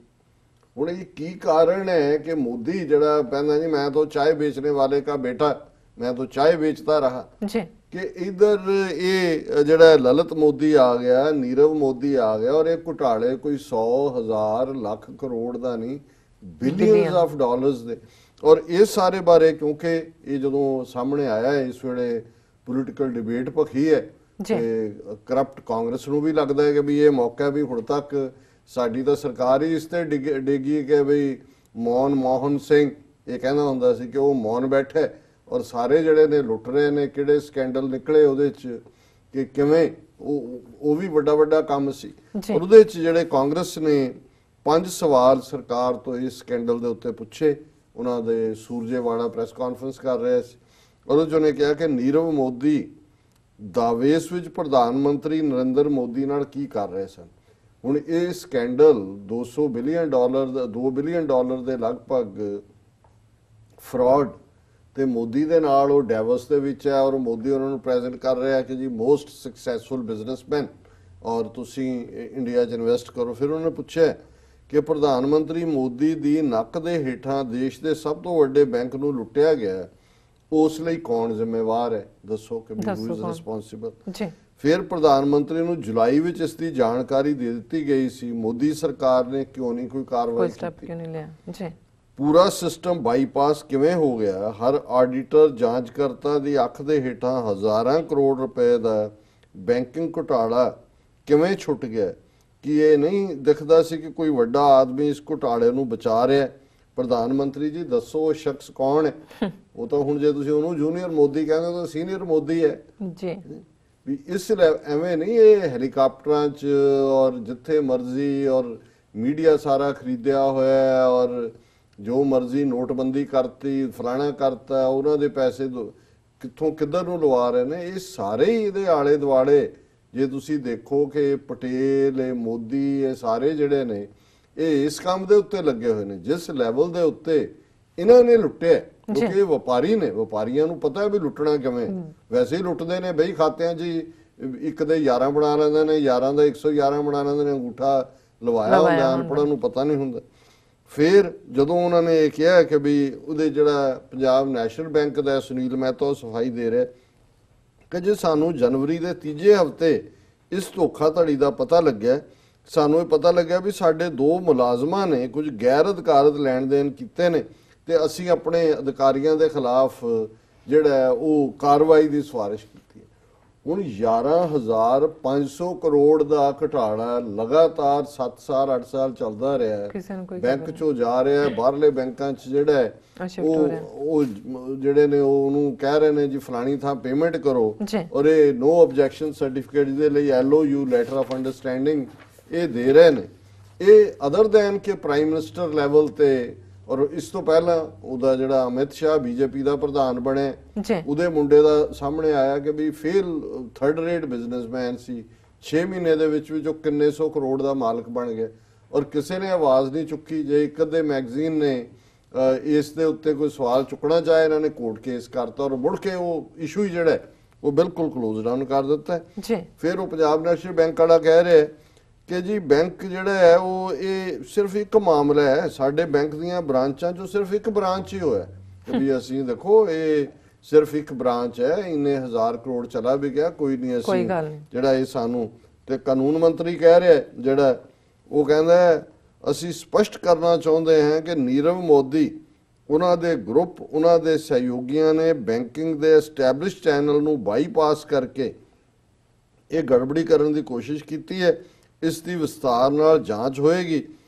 [SPEAKER 2] ਹੁਣ ਇਹ ਕੀ ਕਾਰਨ ਹੈ ਕਿ ਮੋਦੀ ਜਿਹੜਾ ਕਹਿੰਦਾ ਜੀ ਮੈਂ ਤਾਂ ਚਾय बेचने वाले का बेटा, मैं तो चाय बेचता रहा
[SPEAKER 1] ਜੀ,
[SPEAKER 2] ਕਿ ਇਧਰ ਇਹ ਜਿਹੜਾ ਲਲਿਤ ਮੋਦੀ ਆ ਗਿਆ, ਨੀਰਵ ਮੋਦੀ ਆ ਗਿਆ, ਔਰ ਇਹ ਘੁਟਾਲੇ ਕੋਈ 100,000 ਲੱਖ ਕਰੋੜ ਦਾ ਨਹੀਂ, ਬਿਲੀਅਨਸ ਆਫ ਡਾਲਰਸ ਦੇ। ਔਰ ਇਸ ਸਾਰੇ ਬਾਰੇ ਕਿਉਂਕਿ ਇਹ ਜਦੋਂ ਸਾਹਮਣੇ ਆਇਆ ਇਸ ਵੇਲੇ ਪੋਲੀਟੀਕਲ ਡਿਬੇਟ ਭਖੀ ਹੈ ਕਿ ਕਰਪਟ ਕਾਂਗਰਸ ਨੂੰ ਵੀ ਲੱਗਦਾ ਹੈ ਕਿ ਵੀ ਇਹ ਮੌਕਾ ਵੀ ਹੁਣ ਤੱਕ ਸਾਡੀ ਤਾਂ ਸਰਕਾਰ ਹੀ ਇਸ ਤੇ ਡਿੱਗੀ ਕਿ ਵੀ ਮਨਮੋਹਨ ਸਿੰਘ ਇਹ ਕਹਿੰਦਾ ਹੁੰਦਾ ਸੀ ਕਿ ਉਹ ਮੌਨ ਬੈਠੇ, ਔਰ ਸਾਰੇ ਜਿਹੜੇ ਨੇ ਲੁੱਟ ਰਹੇ ਨੇ, ਕਿਹੜੇ ਸਕੈਂਡਲ ਨਿਕਲੇ ਉਹਦੇ ਚ ਕਿ ਕਿਵੇਂ ਉਹ ਵੀ ਵੱਡਾ ਕੰਮ ਸੀ। ਔਰ ਉਹਦੇ ਚ ਜਿਹੜੇ ਕਾਂਗਰਸ ਨੇ 5 ਸਵਾਲ ਸਰਕਾਰ ਤੋਂ ਇਸ ਸਕੈਂਡਲ ਦੇ ਉੱਤੇ ਪੁੱਛੇ, ਉਹਨਾਂ ਦੇ ਸੂਰਜੇਵਾਲਾ ਪ੍ਰੈਸ ਕਾਨਫਰੰਸ ਕਰ ਰਹੇ ਸੀ, ਔਰ ਉਹ ਨੇ ਕਿਹਾ ਕਿ ਨੀਰਵ ਮੋਦੀ ਦਾਵੇਸ ਵਿੱਚ ਪ੍ਰਧਾਨ ਮੰਤਰੀ ਨਰਿੰਦਰ ਮੋਦੀ ਨਾਲ ਕੀ ਕਰ ਰਹੇ ਸਨ। ਹੁਣ ਇਹ ਸਕੈਂਡਲ $200 ਬਿਲੀਅਨ ਦਾ $2 ਬਿਲੀਅਨ ਦੇ ਲਗਭਗ ਫਰਾਡ ਤੇ ਮੋਦੀ ਦੇ ਨਾਲ ਉਹ ਡੈਵਸ ਦੇ ਵਿੱਚ ਹੈ, ਔਰ ਮੋਦੀ ਉਹਨਾਂ ਨੂੰ ਪ੍ਰੈਜ਼ੈਂਟ ਕਰ ਰਿਹਾ ਕਿ ਜੀ ਮੋਸਟ ਸਕਸੈਸਫੁਲ ਬਿਜ਼ਨਸਮੈਨ, ਔਰ ਤੁਸੀਂ ਇੰਡੀਆ 'ਚ ਇਨਵੈਸਟ ਕਰੋ। ਫਿਰ ਉਹਨਾਂ ਨੇ ਪੁੱਛਿਆ ਕਿ ਪ੍ਰਧਾਨ ਮੰਤਰੀ ਮੋਦੀ ਦੀ ਨੱਕ ਦੇ ਹੇਠਾਂ ਦੇਸ਼ ਦੇ ਸਭ ਤੋਂ ਵੱਡੇ ਬੈਂਕ ਨੂੰ ਲੁੱਟਿਆ ਗਿਆ, ਉਸ ਲਈ ਕੌਣ ਜ਼ਿੰਮੇਵਾਰ ਹੈ, ਦੱਸੋ ਕਿ ਹੂ ਇਜ਼ ਰਿਸਪੌਂਸਿਬਲ। ਫਿਰ ਪ੍ਰਧਾਨ ਮੰਤਰੀ ਨੂੰ ਜੁਲਾਈ ਵਿੱਚ ਇਸ ਦੀ ਜਾਣਕਾਰੀ ਦੇ ਦਿੱਤੀ ਗਈ ਸੀ, ਮੋਦੀ ਸਰਕਾਰ ਨੇ ਕਿਉਂ ਨਹੀਂ ਕੋਈ ਕਾਰਵਾਈ ਕੀਤੀ। ਪੂਰਾ ਸਿਸਟਮ ਬਾਈਪਾਸ ਕਿਵੇਂ ਹੋ ਗਿਆ, ਹਰ ਆਡੀਟਰ ਜਾਂਚਕਰਤਾ ਦੀ ਅੱਖ ਦੇ ਹੇਠਾਂ ਹਜ਼ਾਰਾਂ ਕਰੋੜ ਰੁਪਏ ਦਾ ਬੈਂਕਿੰਗ ਘੁਟਾਲਾ ਕਿਵੇਂ ਛੁੱਟ ਗਿਆ ਕਿ ਇਹ ਨਹੀਂ ਦਿਖਦਾ ਸੀ ਕਿ ਕੋਈ ਵੱਡਾ ਆਦਮੀ ਇਸ ਘੁਟਾਲੇ ਨੂੰ ਬਚਾ ਰਿਹਾ। ਪ੍ਰਧਾਨ ਮੰਤਰੀ ਜੀ ਦੱਸੋ ਉਹ ਸ਼ਖਸ ਕੌਣ ਹੈ? ਉਹ ਤਾਂ ਹੁਣ ਜੇ ਤੁਸੀਂ ਉਹਨੂੰ ਜੂਨੀਅਰ ਮੋਦੀ ਕਹਿੰਦੇ ਤਾਂ ਸੀਨੀਅਰ ਮੋਦੀ ਹੈ ਜੀ। ਵੀ ਇਸ ਐਵੇਂ ਨਹੀਂ, ਇਹ ਹੈਲੀਕਾਪਟਰਾਂ 'ਚ ਔਰ ਜਿੱਥੇ ਮਰਜ਼ੀ, ਔਰ ਮੀਡੀਆ ਸਾਰਾ ਖਰੀਦਿਆ ਹੋਇਆ, ਔਰ ਜੋ ਮਰਜ਼ੀ ਨੋਟਬੰਦੀ ਕਰਤੀ, ਫਲਾਣਾ ਕਰਤਾ, ਉਹਨਾਂ ਦੇ ਪੈਸੇ ਕਿੱਥੋਂ ਕਿੱਧਰ ਨੂੰ ਲਵਾ ਰਹੇ ਨੇ। ਇਹ ਸਾਰੇ ਹੀ ਇਹਦੇ ਆਲੇ ਦੁਆਲੇ ਜੇ ਤੁਸੀਂ ਦੇਖੋ ਕਿ ਪਟੇਲ, ਮੋਦੀ, ਇਹ ਸਾਰੇ ਜਿਹੜੇ ਨੇ ਇਹ ਇਸ ਕੰਮ ਦੇ ਉੱਤੇ ਲੱਗੇ ਹੋਏ ਨੇ। ਜਿਸ ਲੈਵਲ ਦੇ ਉੱਤੇ ਇਹਨਾਂ ਨੇ ਲੁੱਟਿਆ, ਕਿਉਂਕਿ ਇਹ ਵਪਾਰੀ ਨੇ, ਵਪਾਰੀਆਂ ਨੂੰ ਪਤਾ ਵੀ ਲੁੱਟਣਾ ਕਿਵੇਂ। ਵੈਸੇ ਹੀ ਲੁੱਟਦੇ ਨੇ ਬਈ, ਖਾਤਿਆਂ 'ਚ ਇੱਕ ਦੇ 11 ਬਣਾ ਲੈਂਦੇ ਨੇ, 11 ਦਾ 111 ਬਣਾ ਲੈਂਦੇ ਨੇ, ਅੰਗੂਠਾ ਲਵਾਇਆ ਹੁੰਦਾ, ਅਨਪੜ੍ਹਾਂ ਨੂੰ ਪਤਾ ਨਹੀਂ ਹੁੰਦਾ। ਫਿਰ ਜਦੋਂ ਉਹਨਾਂ ਨੇ ਇਹ ਕਿਹਾ ਕਿ ਵੀ ਉਹਦੇ ਜਿਹੜਾ ਪੰਜਾਬ ਨੈਸ਼ਨਲ ਬੈਂਕ ਦਾ ਸੁਨੀਲ ਮਹਿਤਾ ਸਫਾਈ ਦੇ ਰਿਹਾ ਕਿ ਜੇ ਸਾਨੂੰ ਜਨਵਰੀ ਦੇ 3 ਹਫ਼ਤੇ ਇਸ ਧੋਖਾਧੜੀ ਦਾ ਪਤਾ ਲੱਗਿਆ, ਸਾਨੂੰ ਇਹ ਪਤਾ ਲੱਗਿਆ ਵੀ ਸਾਡੇ 2 ਮੁਲਾਜ਼ਮਾਂ ਨੇ ਕੁਝ ਗੈਰ ਅਧਿਕਾਰਤ ਲੈਣ ਦੇਣ ਕੀਤੇ ਨੇ, ਤੇ ਅਸੀਂ ਆਪਣੇ ਅਧਿਕਾਰੀਆਂ ਦੇ ਖਿਲਾਫ ਜਿਹੜਾ ਉਹ ਕਾਰਵਾਈ ਦੀ ਸਿਫਾਰਿਸ਼ ਕੀਤੀ ਹੈ। ਹੁਣ 11,500 ਕਰੋੜ ਦਾ ਘੁਟਾਲਾ ਲਗਾਤਾਰ 7 ਸਾਲ 8 ਸਾਲ ਚੱਲਦਾ ਰਿਹਾ ਹੈ, ਬੈਂਕ ਚੋਂ ਜਾ ਰਿਹਾ ਹੈ, ਬਾਹਰਲੇ ਬੈਂਕਾਂ 'ਚ ਜਿਹੜਾ ਹੈ ਉਹ ਜਿਹੜੇ ਨੇ ਉਹਨੂੰ ਕਹਿ ਰਹੇ ਨੇ ਜੀ ਫਲਾਣੀ ਥਾਂ ਪੇਮੈਂਟ ਕਰੋ, ਔਰ ਇਹ ਨੋ ਆਬਜੈਕਸ਼ਨ ਸਰਟੀਫਿਕੇਟ ਦੇ ਲਈ LOU ਲੈਟਰ ਆਫ ਅੰਡਰਸਟੈਂਡਿੰਗ ਇਹ ਦੇ ਰਹੇ ਨੇ। ਇਹ ਅਦਰ ਦੈਨ ਕਿ ਪ੍ਰਾਈਮ ਮਿਨਿਸਟਰ ਲੈਵਲ ਤੇ, ਔਰ ਇਸ ਤੋਂ ਪਹਿਲਾਂ ਉਹਦਾ ਜਿਹੜਾ ਅਮਿਤ ਸ਼ਾਹ BJP ਦਾ ਪ੍ਰਧਾਨ ਬਣੇ, ਉਹਦੇ ਮੁੰਡੇ ਦਾ ਸਾਹਮਣੇ ਆਇਆ ਕਿ ਵੀ ਫੇਲ 3rd ਰੇਟ ਬਿਜ਼ਨਸਮੈਨ ਸੀ, 6 ਮਹੀਨੇ ਦੇ ਵਿੱਚ ਉਹ ਕਿੰਨੇ 100 ਕਰੋੜ ਦਾ ਮਾਲਕ ਬਣ ਗਿਆ, ਔਰ ਕਿਸੇ ਨੇ ਆਵਾਜ਼ ਨਹੀਂ ਚੁੱਕੀ। ਜੇ ਇੱਕ ਅੱਧੇ ਮੈਗਜ਼ੀਨ ਨੇ ਇਸ ਦੇ ਉੱਤੇ ਕੋਈ ਸਵਾਲ ਚੁੱਕਣਾ ਚਾਹੇ, ਇਹਨਾਂ ਨੇ ਕੋਰਟ ਕੇਸ ਕਰਤਾ, ਔਰ ਮੁੜ ਕੇ ਉਹ ਇਸ਼ੂ ਹੀ ਜਿਹੜਾ ਉਹ ਬਿਲਕੁਲ ਕਲੋਜ਼ ਡਾਊਨ ਕਰ ਦਿੱਤਾ ਹੈ।
[SPEAKER 1] ਜੀ
[SPEAKER 2] ਫਿਰ ਉਹ ਪੰਜਾਬ ਨੈਸ਼ਨਲ ਬੈਂਕ ਵਾਲਾ ਕਹਿ ਰਿਹਾ ਕਿ ਜੀ ਬੈਂਕ ਜਿਹੜਾ ਹੈ ਉਹ ਇਹ ਸਿਰਫ ਇੱਕ ਮਾਮਲਾ ਹੈ, ਸਾਡੇ ਬੈਂਕ ਦੀਆਂ ਬ੍ਰਾਂਚਾਂ 'ਚੋਂ ਸਿਰਫ ਇੱਕ ਬ੍ਰਾਂਚ ਹੀ ਹੋਇਆ ਕਿ ਵੀ ਅਸੀਂ ਦੇਖੋ ਇਹ ਸਿਰਫ ਇੱਕ ਬ੍ਰਾਂਚ ਹੈ, ਇੰਨੇ 1000 ਕਰੋੜ ਚਲਾ ਵੀ ਗਿਆ, ਕੋਈ ਨਹੀਂ ਅਸੀਂ ਜਿਹੜਾ ਇਹ ਸਾਨੂੰ। ਤੇ ਕਾਨੂੰਨ ਮੰਤਰੀ ਕਹਿ ਰਿਹਾ ਜਿਹੜਾ ਉਹ ਕਹਿੰਦਾ ਅਸੀਂ ਸਪਸ਼ਟ ਕਰਨਾ ਚਾਹੁੰਦੇ ਹਾਂ ਕਿ ਨੀਰਵ ਮੋਦੀ ਉਹਨਾਂ ਦੇ ਗਰੁੱਪ ਉਹਨਾਂ ਦੇ ਸਹਿਯੋਗੀਆਂ ਨੇ ਬੈਂਕਿੰਗ ਦੇ ਐਸਟੈਬਲਿਸ਼ ਚੈਨਲ ਨੂੰ ਬਾਈਪਾਸ ਕਰਕੇ ਇਹ ਗੜਬੜੀ ਕਰਨ ਦੀ ਕੋਸ਼ਿਸ਼ ਕੀਤੀ ਹੈ। ਇਸ ਦੀ ਵਿਸਤਾਰ ਨਾਲ ਜਾਂਚ ਹੋਏਗੀ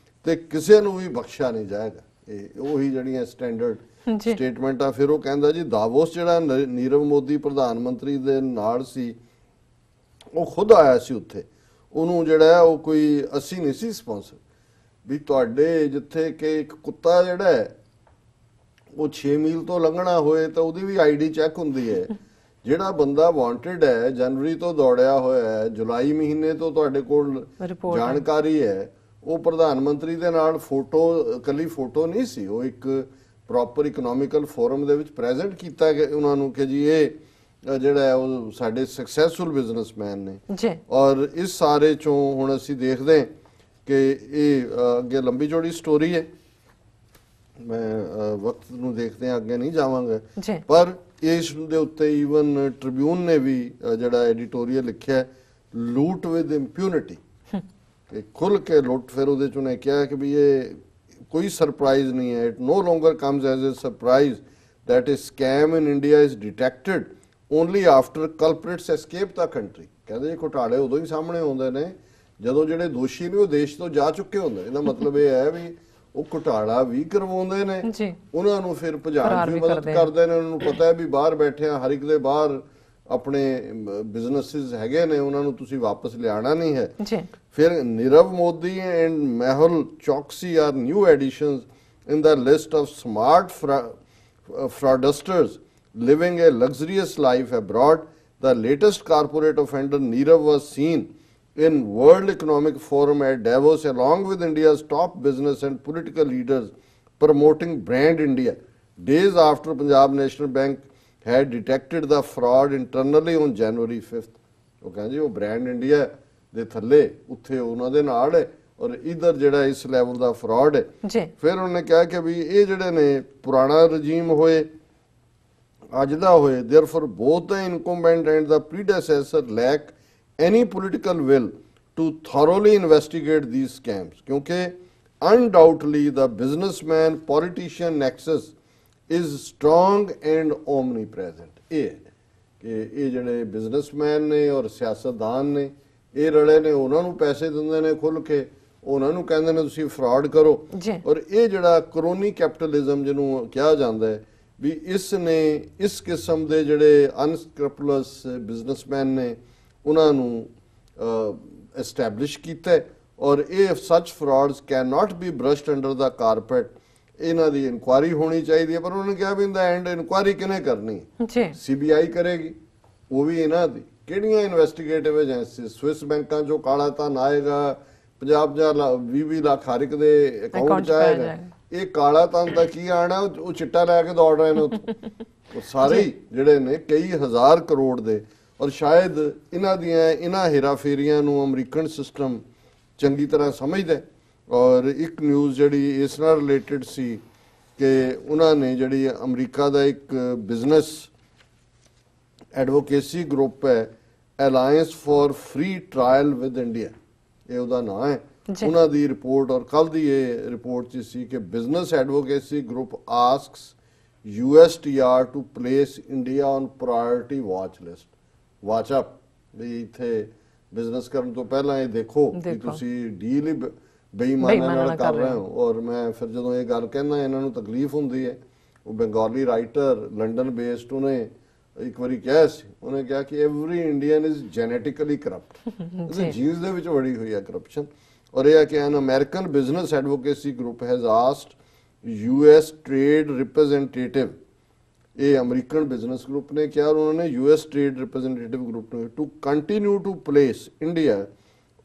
[SPEAKER 2] ਤੇ ਕਿਸੇ ਨੂੰ ਵੀ ਬਖਸ਼ਿਆ ਨਹੀਂ ਜਾਏਗਾ। ਇਹ ਉਹੀ ਜਿਹੜੀਆਂ ਸਟੈਂਡਰਡ ਸਟੇਟਮੈਂਟਾਂ। ਫਿਰ ਉਹ ਕਹਿੰਦਾ ਜੀ ਦਾਵੋਸ ਜਿਹੜਾ ਨੀਰਵ ਮੋਦੀ ਪ੍ਰਧਾਨ ਮੰਤਰੀ ਦੇ ਨਾਲ ਸੀ ਉਹ ਖੁਦ ਆਇਆ ਸੀ ਉੱਥੇ, ਉਹਨੂੰ ਜਿਹੜਾ ਉਹ ਕੋਈ ਅਸੀਂ ਨਹੀਂ ਸੀ ਸਪਾਂਸਰ ਵੀ ਤੁਹਾਡੇ ਜਿੱਥੇ ਕਿ ਇੱਕ ਕੁੱਤਾ ਜਿਹੜਾ ਹੈ ਉਹ 6 ਮੀਲ ਤੋਂ ਲੰਘਣਾ ਹੋਏ ਤਾਂ ਉਹਦੀ ਵੀ ਆਈਡੀ ਚੈੱਕ ਹੁੰਦੀ ਹੈ। ਜਿਹੜਾ ਬੰਦਾ ਵਾਂਟਡ ਹੈ ਜਨਵਰੀ ਤੋਂ ਦੌੜਿਆ ਹੋਇਆ ਹੈ, ਜੁਲਾਈ ਮਹੀਨੇ ਤੋਂ ਤੁਹਾਡੇ ਕੋਲ ਜਾਣਕਾਰੀ ਹੈ, ਉਹ ਪ੍ਰਧਾਨ ਮੰਤਰੀ ਦੇ ਨਾਲ ਫੋਟੋ ਕੱਲੀ ਫੋਟੋ ਨਹੀਂ ਸੀ, ਉਹ ਇੱਕ ਪ੍ਰੋਪਰ ਇਕਨੋਮਿਕਲ ਫੋਰਮ ਦੇ ਵਿੱਚ ਪ੍ਰੈਜ਼ੈਂਟ ਕੀਤਾ ਗਿਆ ਉਹਨਾਂ ਨੂੰ ਕਿ ਜੀ ਇਹ ਜਿਹੜਾ ਹੈ ਉਹ ਸਾਡੇ ਸਕਸੈਸਫੁਲ ਬਿਜ਼ਨਸਮੈਨ ਨੇ। ਔਰ ਇਸ ਸਾਰੇ ਚੋਂ ਹੁਣ ਅਸੀਂ ਦੇਖਦੇ ਹਾਂ ਕਿ ਇਹ ਅੱਗੇ ਲੰਬੀ ਚੌੜੀ ਸਟੋਰੀ ਹੈ, ਮੈਂ ਵਕਤ ਨੂੰ ਦੇਖਦੇ ਹਾਂ ਅੱਗੇ ਨਹੀਂ ਜਾਵਾਂਗਾ, ਪਰ ਇਸ ਦੇ ਉੱਤੇ ਈਵਨ ਟ੍ਰਿਬਿਊਨ ਨੇ ਵੀ ਜਿਹੜਾ ਐਡੀਟੋਰੀਅਲ ਲਿਖਿਆ ਲੂਟ ਵਿਦ ਇੰਪਿਊਨਿਟੀ, ਕਿ ਖੁੱਲ ਕੇ ਲੁੱਟ। ਫਿਰ ਉਹਦੇ ਚ ਉਹਨੇ ਕਿਹਾ ਕਿ ਵੀ ਇਹ ਕੋਈ ਸਰਪ੍ਰਾਈਜ਼ ਨਹੀਂ ਹੈ, it no longer comes as a surprise that a scam in India is detected only after culprits escape the country। ਕਹਿੰਦੇ ਇਹ ਘੁਟਾਲੇ ਉਦੋਂ ਹੀ ਸਾਹਮਣੇ ਆਉਂਦੇ ਨੇ ਜਦੋਂ ਜਿਹੜੇ ਦੋਸ਼ੀ ਨੇ ਉਹ ਦੇਸ਼ ਤੋਂ ਜਾ ਚੁੱਕੇ ਹੁੰਦੇ। ਇਹਦਾ ਮਤਲਬ ਇਹ ਹੈ ਵੀ ਉਹ ਘੁਟਾਲਾ ਵੀ ਕਰਵਾਉਂਦੇ ਨੇ, ਉਹਨਾਂ ਨੂੰ ਫਿਰ ਭਜਾਉਣ ਦੀ ਮਦਦ ਕਰਦੇ ਨੇ। ਉਹਨਾਂ ਨੂੰ ਪਤਾ ਹੈ ਵੀ ਬਾਹਰ ਬੈਠੇ ਆ, ਹਰ ਇੱਕ ਦੇ ਬਾਹਰ ਆਪਣੇ ਬਿਜ਼ਨੈਸਿਸ ਹੈਗੇ ਨੇ, ਉਹਨਾਂ ਨੂੰ ਤੁਸੀਂ ਵਾਪਸ ਲਿਆਣਾ ਨਹੀਂ ਹੈ। ਫਿਰ Nirav Modi and Mehul Choksi are new additions in the list of smart fraudsters living a luxurious life abroad. The latest corporate offender Nirav was seen in World Economic Forum at Davos along with India's top business and political leaders promoting Brand India, days after Punjab National Bank had detected the fraud internally on January 5th. ਉਹ ਕਹਿੰਦੇ ਉਹ Brand India ਦੇ ਥੱਲੇ ਉੱਥੇ ਉਹਨਾਂ ਦੇ ਨਾਲ ਹੈ ਔਰ ਇਧਰ ਜਿਹੜਾ ਇਸ ਲੈਵਲ ਦਾ ਫਰਾਡ ਹੈ। ਫਿਰ ਉਹਨੇ ਕਿਹਾ ਕਿ ਵੀ ਇਹ ਜਿਹੜੇ ਨੇ ਪੁਰਾਣਾ ਰਜੀਮ ਹੋਏ ਅੱਜ ਦਾ ਹੋਏ, therefore both the incumbent and the predecessor lack any political will to thoroughly investigate these scams, ਕਿਉਂਕਿ undoubtedly the businessman politician nexus is strong and omnipresent। ਇਹ ਕਿ ਇਹ ਜਿਹੜੇ ਬਿਜ਼ਨਸਮੈਨ ਨੇ ਔਰ ਸਿਆਸਤਦਾਨ ਨੇ ਇਹ ਰਲੇ ਨੇ, ਉਹਨਾਂ ਨੂੰ ਪੈਸੇ ਦਿੰਦੇ ਨੇ ਖੁੱਲ ਕੇ, ਉਹਨਾਂ ਨੂੰ ਕਹਿੰਦੇ ਨੇ ਤੁਸੀਂ ਫਰਾਡ ਕਰੋ। ਔਰ ਇਹ ਜਿਹੜਾ ਕਰੋਨੀ ਕੈਪੀਟਲਿਜ਼ਮ ਜਿਹਨੂੰ ਕਿਹਾ ਜਾਂਦਾ ਹੈ ਵੀ ਇਸ ਨੇ ਇਸ ਕਿਸਮ ਦੇ ਜਿਹੜੇ ਅਨਸਕ੍ਰਪੂਲਸ ਬਿਜ਼ਨਸਮੈਨ ਨੇ ਉਹਨਾਂ ਨੂੰ ਐਸਟੈਬਲਿਸ਼ ਕੀਤਾ ਔਰ ਇਹ such frauds can not be brushed under the carpet. ਇਹਨਾਂ ਦੀ ਇਨਕੁਆਇਰੀ ਹੋਣੀ ਚਾਹੀਦੀ ਹੈ, ਪਰ ਉਹਨਾਂ ਨੇ ਕਿਹਾ ਵੀ ਇੰਦਾ ਐਂਡ ਇਨਕੁਆਇਰੀ ਕਿਹਨੇ ਕਰਨੀ ਹੈ? CBI ਕਰੇਗੀ, ਉਹ ਵੀ ਇਹਨਾਂ ਦੀ ਕਿਹੜੀਆਂ ਇਨਵੈਸਟੀਗੇਟਿਵ ਏਜੰਸੀ? ਸਵਿਸ ਬੈਂਕਾਂ ਚੋਂ ਕਾਲਾ ਧਨ ਆਏਗਾ, 50-20 ਲੱਖ ਹਰ ਇੱਕ ਦੇ ਅਕਾਊਂਟ ਚ ਆਏਗਾ। ਇਹ ਕਾਲਾ ਧਨ ਦਾ ਕੀ ਆਣਾ? ਉਹ ਚਿੱਟਾ ਲੈ ਕੇ ਦੌੜ ਰਹੇ ਨੇ ਉੱਥੋਂ ਸਾਰੇ ਜਿਹੜੇ ਨੇ ਕਈ ਹਜ਼ਾਰ ਕਰੋੜ ਦੇ। ਔਰ ਸ਼ਾਇਦ ਇਹਨਾਂ ਹੇਰਾਫੇਰੀਆਂ ਨੂੰ ਅਮਰੀਕਨ ਸਿਸਟਮ ਚੰਗੀ ਤਰ੍ਹਾਂ ਸਮਝਦਾ। ਔਰ ਇੱਕ ਨਿਊਜ਼ ਜਿਹੜੀ ਇਸ ਨਾਲ ਰਿਲੇਟਡ ਸੀ ਕਿ ਉਹਨਾਂ ਨੇ ਜਿਹੜੀ ਅਮਰੀਕਾ ਦਾ ਇੱਕ ਬਿਜ਼ਨਸ ਐਡਵੋਕੇਸੀ ਗਰੁੱਪ ਹੈ alliance for free trial with India, ਇਹ ਉਹਦਾ ਨਾਂ ਹੈ। ਉਹਨਾਂ ਦੀ ਰਿਪੋਰਟ ਔਰ ਕੱਲ ਦੀ ਇਹ ਰਿਪੋਰਟ ਚ ਸੀ ਕਿ business advocacy group asks USTR to place India on priority watch list. Watch up ਵੀ ਇੱਥੇ ਬਿਜ਼ਨਸ ਕਰਨ ਤੋਂ ਪਹਿਲਾਂ ਇਹ ਦੇਖੋ ਕਿ ਤੁਸੀਂ ਡੀਲ ਹੀ ਬੇਈਮਾਨਾਂ ਨਾਲ ਕਰ ਰਹੇ ਹੋ। ਔਰ ਮੈਂ ਫਿਰ ਜਦੋਂ ਇਹ ਗੱਲ ਕਹਿੰਦਾ ਇਹਨਾਂ ਨੂੰ ਤਕਲੀਫ ਹੁੰਦੀ ਹੈ। ਉਹ ਬੰਗਾਲੀ ਰਾਈਟਰ ਲੰਡਨ ਬੇਸਡ ਉਹਨੇ ਇੱਕ ਵਾਰੀ ਕਿਹਾ ਸੀ, ਉਹਨੇ ਕਿਹਾ ਕਿ every Indian is genetically corrupt, ਉਹਦੇ ਜੀਨਸ ਦੇ ਵਿੱਚ ਵੜੀ ਹੋਈ ਹੈ ਕਰਪਸ਼ਨ। ਔਰ ਇਹ ਹੈ ਕਿ an American business advocacy group has asked US trade representative, ਇਹ ਅਮਰੀਕਨ ਬਿਜ਼ਨਸ ਗਰੁੱਪ ਨੇ ਕਿਹਾ, ਉਹਨਾਂ ਨੇ US ਟ੍ਰੇਡ ਰਿਪਰੈਜ਼ੈਂਟੇਟਿਵ ਗਰੁੱਪ ਨੂੰ to continue to place India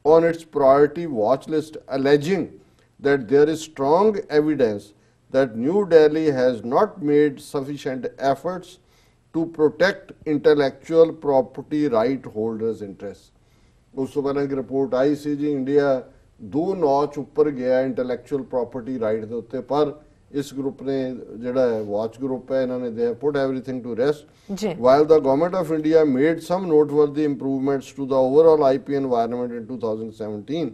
[SPEAKER 2] on its priority watch list, alleging that there is strong evidence that New Delhi has not made sufficient efforts to protect intellectual property right holders' interests. ਉਸ ਤੋਂ ਪਹਿਲਾਂ ਇੱਕ report ਆਈ ਸੀ ਜੀ India 2 notch ਉੱਪਰ ਗਿਆ intellectual property right ਦੇ ਉੱਤੇ, ਪਰ ਇਸ ਗਰੁੱਪ ਨੇ ਜਿਹੜਾ ਵਾਚ ਗਰੁੱਪ ਹੈ ਇਹਨਾਂ ਨੇ they put everything to rest while the government of India made some noteworthy improvements to the overall IP environment in 2017.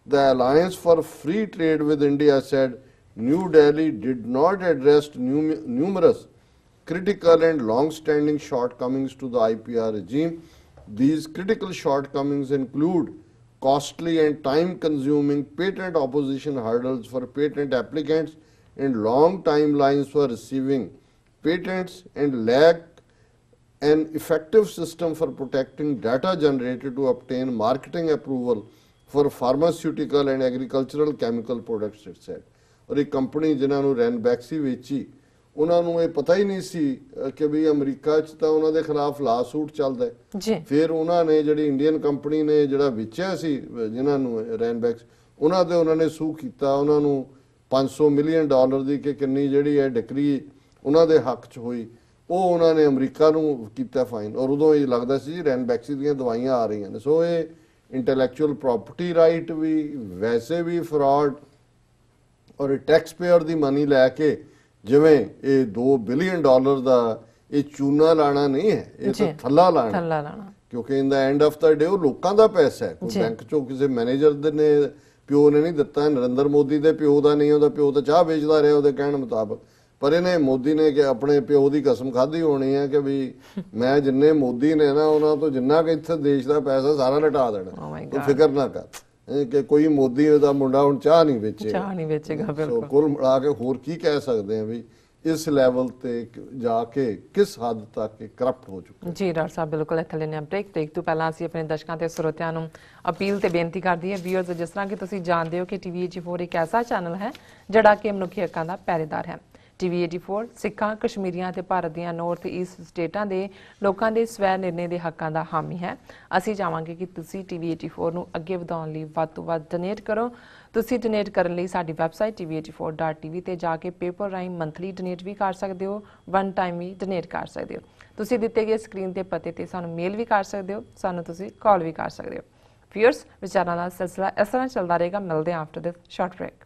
[SPEAKER 2] The Alliance for Free Trade with India said New Delhi did not address numerous critical and long-standing shortcomings to the IPR regime. These critical shortcomings include costly and time-consuming patent opposition hurdles for patent applicants and long timelines for receiving patents, and lack an effective system for protecting data generated to obtain marketing approval for pharmaceutical and agricultural chemical products, it said. और एक company जिन्होंने रैनबैक्सी वेची उन्होंने ये पता ही नहीं सी कि भी अमरीका च तां उन्हां दे खिलाफ ला सूट चलदा है जी। फिर उन्होंने जिहड़ी इंडियन कंपनी ने जिहड़ा वेचिया सी जिन्होंने रैनबैक्स उन्हां दे उन्होंने सू कीता, उन्होंने $500 मिलियन की कि किन्नी जिहड़ी है डिक्री उन्हां दे हक च होई, वो उन्होंने अमरीका नूं कीता फाइन। और उदों ये लगदा सी रैनबैक्सी दीयां दवाइयां आ रही ने। सो ये इंटैलैक्चुअल प्रॉपर्टी राइट भी वैसे भी फ्रॉड और टैक्स पेयर की मनी लैके जिवें ये $2 बिलियन का ये चूना लाना नहीं है, ये तो थल्ला लाना, क्योंकि in the end of the day वो लोगों का पैसा है। कोई बैंक चो किसी मैनेजर ने प्यो ने नहीं दिता, नरेंद्र मोदी के प्यो का नहीं, वो प्यो तो चाह बेचता रहा वो कहने मुताबिक, पर इन्हें मोदी ने कि अपने प्यो की कसम खाधी होनी है कि भी मैं जिन्ने मोदी ने ना उन्होंने तो जिन्ना कि इत्थे देश का पैसा सारा लटा देना, तो फिक्र ना कर कि कोई मोदी का मुंडा हुण चाह नहीं बेचेगा। सो कुल मिला के होर की कह सकते हैं भी इस लैवल ते जाके किस हद तक करप्ट हो चुका
[SPEAKER 1] जी। डॉक्टर साहब बिल्कुल इत्थे लेने ब्रेक, ब्रेक तो पहला असीं अपने दर्शकों ते श्रोतिਆਂ ਨੂੰ अपील ते बेनती करदी है व्यूअर्स, जिस तरह कि तुसीं जानते हो कि TV84 एक ऐसा चैनल है जिहड़ा कि मनुखी हक्कां दा पहरेदार है। TV84 सिखां कश्मीरियां ते भारत दीयां नॉर्थ ईस्ट स्टेटां दे लोकां दे स्वै निर्णे दे हक्कां दा हामी है। असीं चाहांगे कि तुसीं TV84 ਨੂੰ ਅੱਗੇ ਵਧਾਉਣ ਲਈ ਵੱਧ ਤੋਂ ਵੱਧ ਡੋਨੇਟ ਕਰੋ। ਤੁਸੀਂ ਡੋਨੇਟ ਕਰਨ ਲਈ ਸਾਡੀ ਵੈਬਸਾਈਟ tv84.tv ਤੇ ਜਾ ਕੇ ਪੇਪਰ ਰਾਹੀਂ ਮੰਥਲੀ ਡੋਨੇਟ ਵੀ ਕਰ ਸਕਦੇ ਹੋ, ਵਨ ਟਾਈਮ ਵੀ ਡੋਨੇਟ ਕਰ ਸਕਦੇ ਹੋ। ਤੁਸੀਂ ਦਿੱਤੇ ਗਏ ਸਕਰੀਨ ਤੇ ਪਤੇ ਤੇ ਸਾਨੂੰ ਮੇਲ ਵੀ ਕਰ ਸਕਦੇ ਹੋ, ਸਾਨੂੰ ਤੁਸੀਂ ਕਾਲ ਵੀ ਕਰ ਸਕਦੇ ਹੋ। व्यूअर्स विचारां दा सिलसिला इस तरह चलता रहेगा। मिलते हैं आफ्टर दिस शॉर्ट ब्रेक।